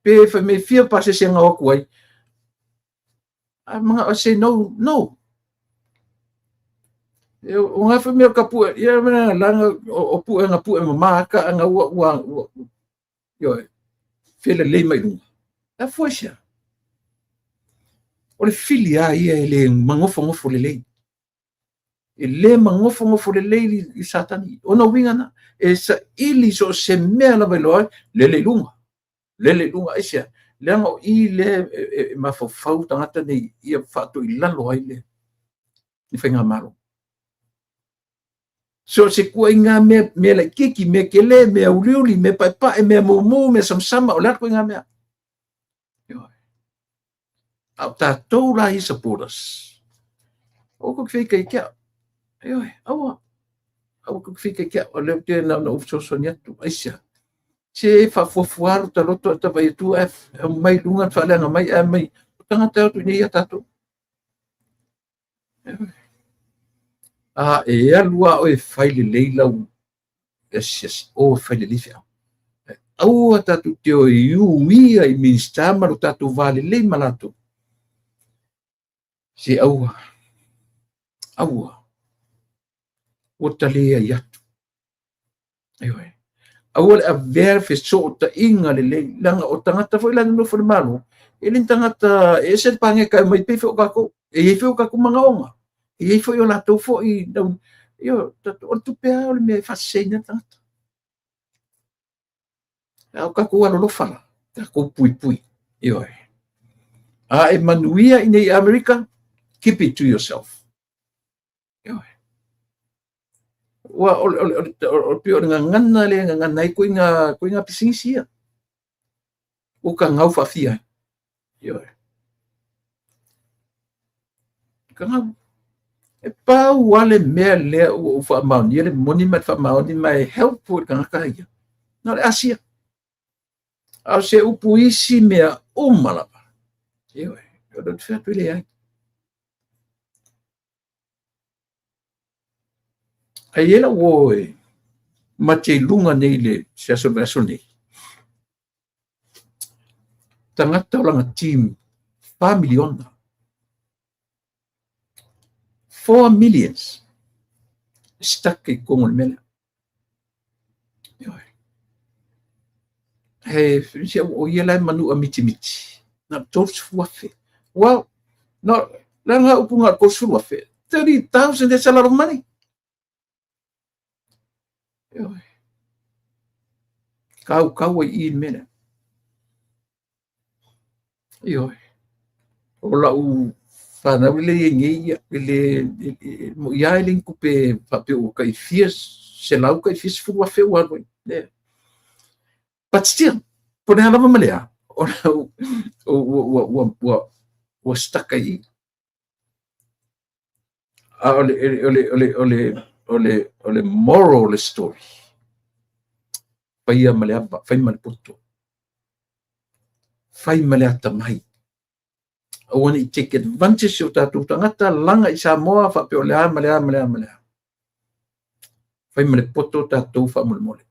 pe fa me fia pa se nga o kuai a mga say no o nga fa me ka pu ia na langa o pu nga pu ma ka nga Io fele lei mai lunga. A foi sia. O le fili a ia le mangofo le lei. E le mangofo le lei I satani. Ona winga na e sa ili so se mea la veloa le lunga. Le lunga e sia. Le anga I le mafofau tangata nei ia fatu I lalo ai le. Ni whainga maro. So se kua inga me la kiki, me kele, me uliuli, me paipai, me mumu, me samsama, o lako inga mea. Au tātou la I supporters. O kuk whika I kia. Aua. Au kuk whika I kia. O leo te na ufsoso niatu. Aisia. Se whafuafuaru ta loto ta vai tu F. Mai lunga whalenga mai. Tangata au tu ni ia tātou. E alua o e whaile leilau. Yes. O whaile lifia. Au a tātou te o iuia I minsta maru tātou vale lei malatu. Se aua. O talea iatu. Aioi. Aua le a vera fe so o ta inga le lei. Langa o tangata foi lana no fore malo. Ele tangata e se pange kai mai pe o kako. E e o kako manga onga. E e foi o lato fo I no. Io o tu pe o le me fasena tangata. O kako alo lo fala. Kako pui. Aioi. E manuia I nei Amerika. Keep it to yourself. Wa o pio nga ngana le nga nai ko inga pisingisia. O ka ngau fa fia. Ka ngau. E pa wale me le o fa ma ni le moni mat fa ma ni mai help for ka ka ia. No le asia. Au se upuisi me o malapa. Eu don't feel really ai. Ai ela o mate lunga nei le se aso nei. Tangata o langa team 5 miliona. 4 millions stuck I kongo le mele. He se o iela manu a miti. Na tos fuafe. Well, no langa upunga ko fuafe. 30,000 that's a lot of money. Kau I mele. O la u fana le ngia le mo ia le kupe pape o kai fies se lau kai fies fuafe wa le. But still, pone ala malea. O stuck I. Ole moral story. Fai malea, fai malpoto. Fai malea tamai. I want to take advantage of that. Tangata langa I Samoa fa pe olea malea. Fai malpoto tatou fa mole.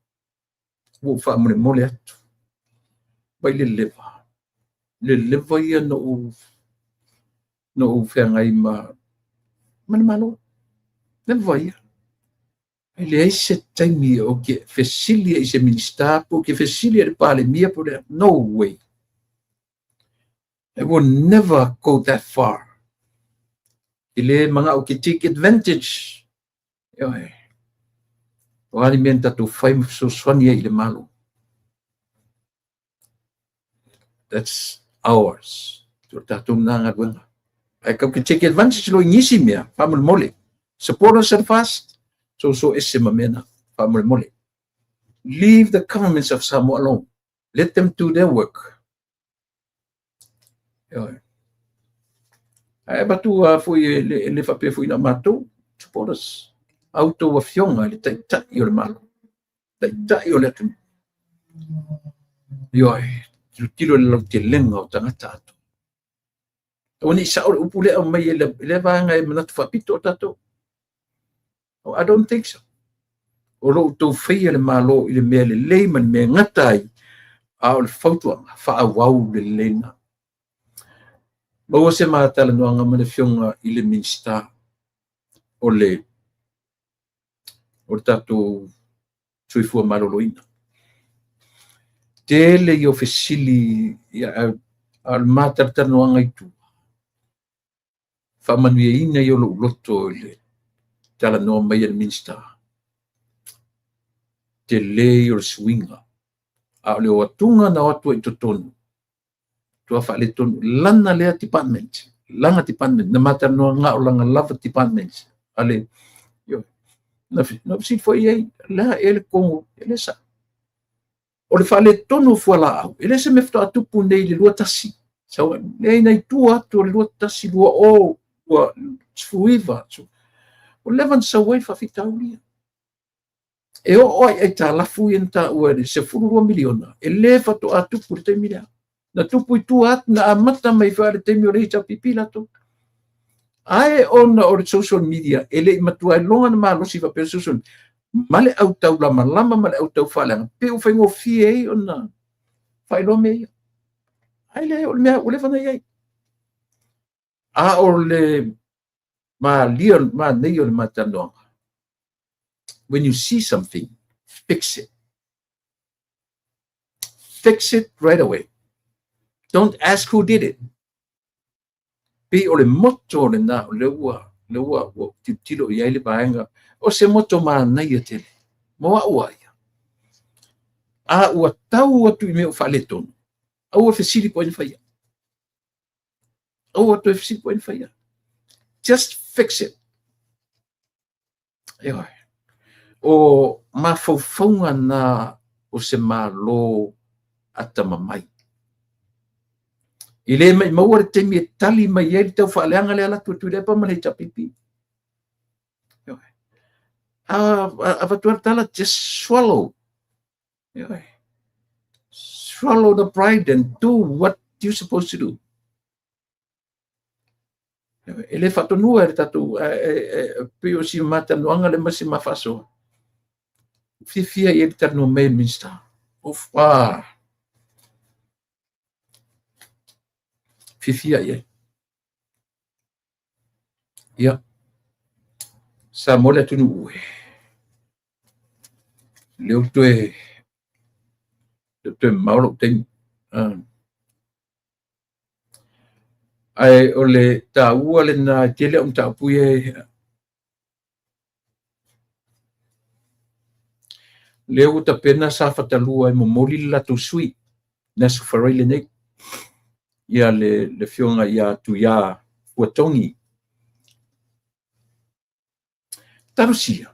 Wo fa mole atu. Bai le leva ia no whengai mani malo. Leva ia. Ele ai se taimi o ke fesilia I se minister po ke fesilia le pale mia po le. No way. I will never go that far. Ile mga o ke take advantage. O alimenta tu fai so sonia ile malo. That's ours. So tatum na nga duenga. Ai ka ke take advantage lo ingisi mea, famul mole. Support us fast. So esse mamena, famul mole. Leave the governments of Samoa alone. Let them do their work. Ai batu foi le fape foi na mato, support us. Auto wa fionga le tai o le malo. Tai o le tu. Tilo le lau te lenga o tangata atu. Oni sa o upule o mai le vanga e manatu whapito o tato. I don't think so. O lo tau whaia le malo I le mea le leiman mea ngatai a o le whautuanga whaawau le leina. Maua se maatala noanga mana fionga I le minsta o le tato tuifua maloloina. tele i o fesili ia al matartanoaga itu faamanuiaina i o lo'u loto i le talanoa mai le minista tele i o le suiga a o le o atuga na o atu ai totonu tua fa'aletonu lana lea department langa department na matanoaga o laga lava department ale io na fisili fo'i ai lea e le kogo e le sa o le fa'aletonu fuala'au e le se me feto'atupu nei le lua tasi sau nei nai tua atu o le lua tasi lua o ua suiva o levan sauai fa'afitaulia e o'o ai talafu ia na ta'ua le 12 miliona e lē fato'atupu le taimi lea na tupu i tua atu na amata mai fa le taimi o le HRPP latou ae ona o le social media e le'i matuai longa na malosi fa'apea social ma le ʻautau lamalama ma le ʻautau fa'aleaga pe o faigofie ai ona fa'ailoa mea ia ai le o le mea ua le fanai ai a o le malia manei o le matanoaga when you see something fix it right away. Don't ask who did it. Pe o le moto le na le ua o tilo i ai le vaenga o se moto manai a tele mo ua ia a ua tau atu i mea o fa'aletonu a ua fesili poina faia a ua atu e fesili poina faia just fix it e oi o mafaufauga na o se mālō atamamai i lē mai maua le taimi e tali mai ai le tau fa'aleaga le alatu atu i le pa ma le tapipi a fatuara tala just swallow the pride and do what you're supposed to do e le fa'atonua e le tatou pe o si matanoaga le masi mafa'asoa fifia i le tanoa mai minista fifia ia ia sa mo le atunu ue leo toe maolo taimi ai o le tāua lena tele o mata'apui e leo o tapena sa fatalua e momoli le latou sui na sufarai lenei ia le fioga ia tuiā fuatogi talusia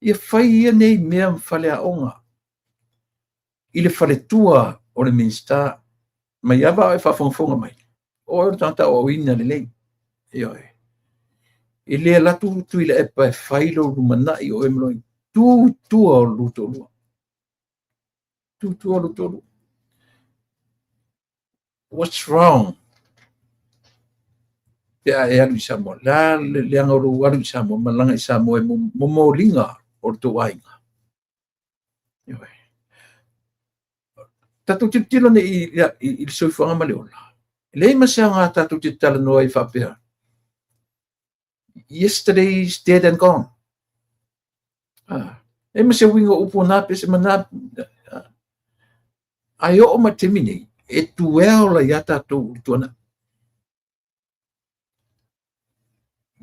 ia fai ia nei mea mafaleaʻoga i le faletua o le minista mai ava e fa'afogafoga mai o le tangata o ina lelei ioe i lea latu tu i le epa e fai lo lumanaʻi o emloi tutua o lutolua what's wrong pea e alu i Samoa la le leaga o lou alu i Samoa malaga i Samoa e momoliga o le tou aiga ioe tatou tilotilo nei i le soifuaga ma le ola lei masiaga tatou te talanoa i fa'apea yesterday's dead and gone e masia uiga upu na pe se mana ai o'o ma temi nei e tuea o la ia tatou tuana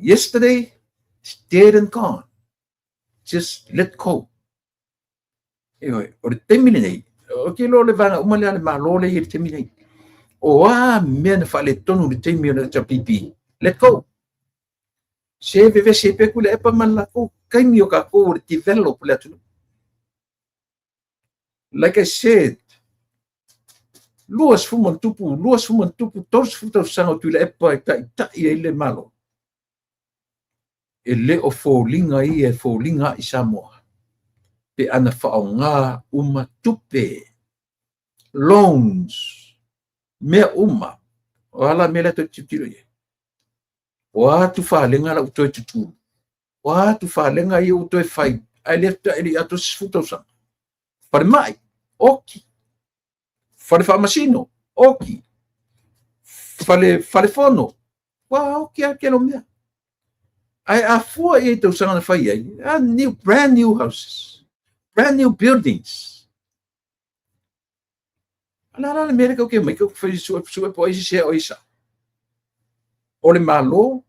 yesterday is dead and gone just let go ioe o le temi nei o ke lo le vanga uma le malo le i le temi nei o mea na fa'aletonu le taimi o le tapipi let go se vevese pe ku le epa man lakou kaimi o kakou o le develop le atunu like I said luas fuman tupu tos futausaga o tui le epa e taʻitaʻi ai le malo e le o fōlinga i e fōlinga i Samoa pe ana whaonga uma tupe loans mea uma o ala mele to titiro ye o atu whalenga la utoi tutu o atu whalenga i utoi whai ai lefta ili atu sfutausaga whare mai oki whare whamasino oki whare fono wa oki a kero mea ai a fua e tausaga na whai ai, brand new houses, brand new buildings. Whare whamasino, oki. Whare fono, wa oki a kero mea. Ai a fua e tausaga na whai ai, brand new houses, brand new buildings. Brand new houses. Brand new buildings. la mele ka ke mai ka fa su po isi se o isa ole malo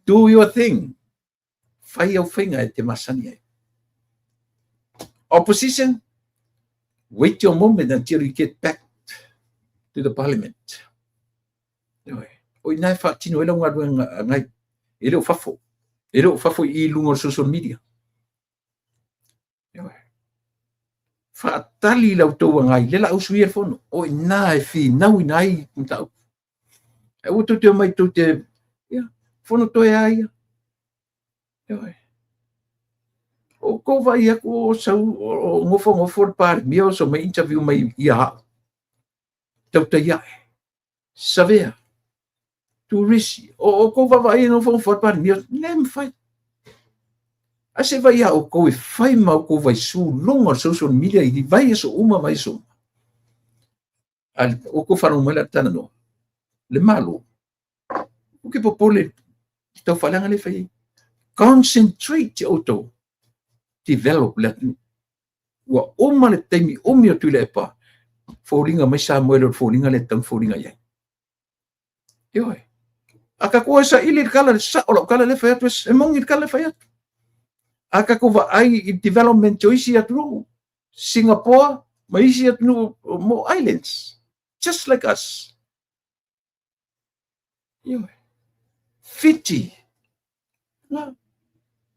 do your thing fai au finga te masani ai opposition wait your moment until you get back to the parliament oi nai fa tino ele ngai ele fafo i lungo social media faatali lau tau ngai le lau suia fono oi nai fi nau nai mtau e o te mai tu te fono to ai o ko vai ko sau o ngofo par mio so mai interview mai ia tau te ia savea tu risi o ko vai no for par mio nem fai a se vai o ko fai ma ko vai su longa social media i vai so uma vai so al o ko fa no mala tana no le malo o ke popole tau falanga le fai concentrate auto develop let wa uma le taimi umi o tule pa foringa mai sa mo le foringa le tang foringa ia yo aka ko sa ili kala sa o kala le fai tus emong il kala fai aka ko va ai development choice atu Singapore mai isi atu mo islands just like us yo Fiji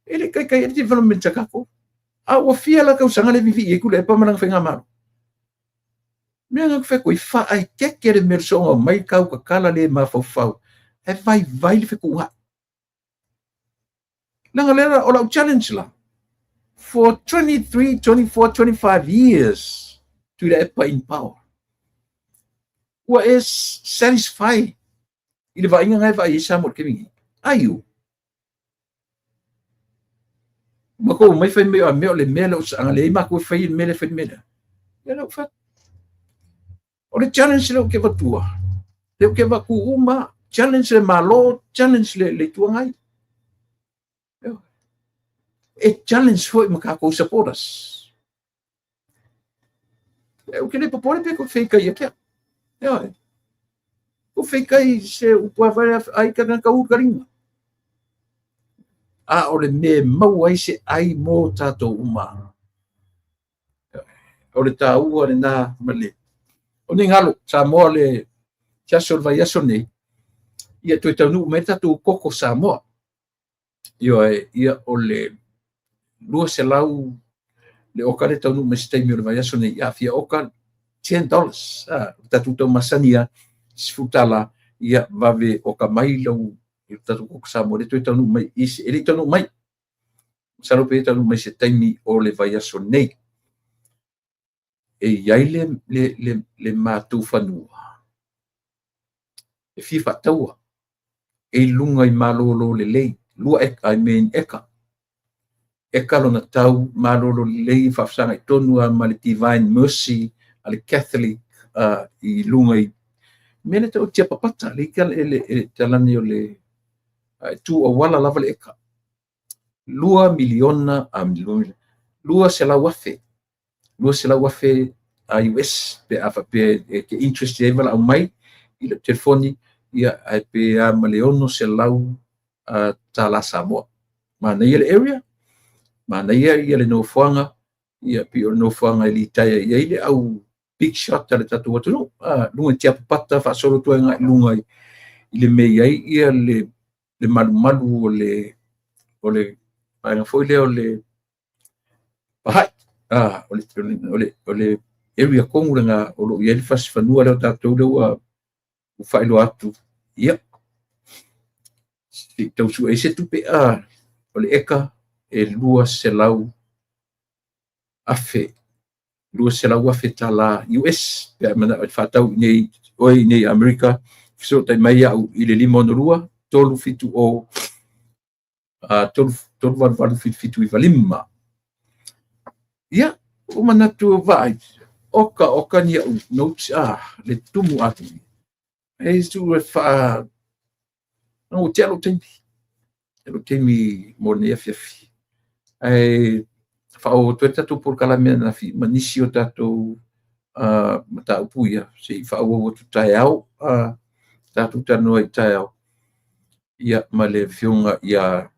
ele kai development sakako a o fia la ka usanga le vivi e kule pa manang fenga maru me nga fe ko fa ai ke le merso mai ka kala le ma fofau e vai le fe ko ha langa lera o la challenge la for 23 24 25 years to the EPA in power what is satisfied ile vai nga vai isa mo kemi ayu mako mai fai me le mele os ang le mako fai mele fai mele ya lo fa o le challenge lo ke vatua le ke va ku uma challenge le malo challenge le tuangai e challenge foi makako supporters o que le popole pe ko fai kai ke ya o fai kai se o pa vai ai ka u karinga a o le me mau ai se ai mo tato uma o le taua le na male o ni ngalo sa mo le chaso vai aso nei ia tu tanu me tatu koko sa mo ia o le lua se lau le oka le tanu me stay me vai aso nei ia fia oka $10 tatu to masania sfutala ia vave oka mai lau il tatu ko sa mo le tu tanu mai is ele tanu mai sa lo pe tanu mai se taimi o le vai aso nei e iai le matu fanua e fifa taua e lunga i malolo le lei lua I mean eka lona tau malolo le lei fafsanga i tonu a ma le Divine Mercy a le Catholic i lunga i mele te o tia papata le talani o le tu o wala lava le eka 2 miliona lua se la wafe a US pe afa pe ke interest e vala mai i le telefoni ia ai pe a maleono se lau tala Samoa mana ia le area mana ia le no fuanga ia pe no fuanga li tai ia ile au big shot tale tatu watu lunga tia pata fa solo tu nga lunga ile me ia le malu o le ai foi le pahai o le area kongu nga o lo ia fas fanua le tatu le u failo atu ia tau su ese tu pe o le eka e lua selau afe tala US pe mana fatau nei America so tai mai au i le limon rua tolu fitu o tolu van fitu i valima ia o manatu vai oka ni notes le tumu atu e su fa no telo temi mo ne fiafi ai fa o tu tatu por kala mena fi manisi o tatu mataupu ia se whaua tu tai au tatu tanu ai tai au ia ma le whiunga ia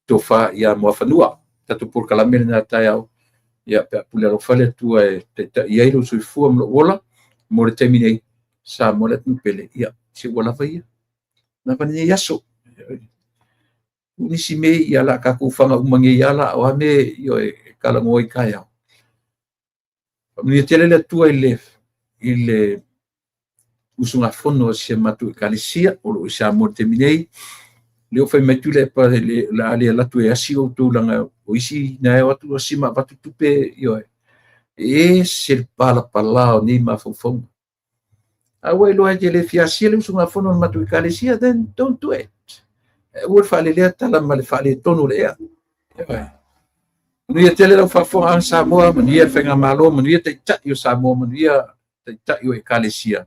tofa ia mua whanua tatu purkalame na tai au ia pe pule ro fale tu te ia ilo sui fu am ola mo le temine sa mo le pele ia se wala vai na pa ni yaso ni si me ia la ka ku fanga umange ia la o ame yo kala ngoi kai au ni tele le tu ile usunga fono se matu kalisia o lo sa mo temine le o fai metu le pa le la tu e asi o tu langa o isi na e watu sima watu tupe yo se pala ni ma fofo awe lo ai le fiasia le usunga fono matu kalisia then don't do it o fa le tala ma le fa le tonu le ni tele lo fa fo an sa mo ni e fenga malo ni te chat yo sa mo ni te chat yo kalisia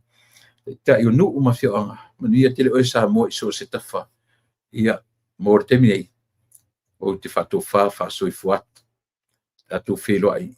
te yo nu uma fioanga ni tele o sa mo so se tafa ia mo terminei o te fa so i fuat atu felo ai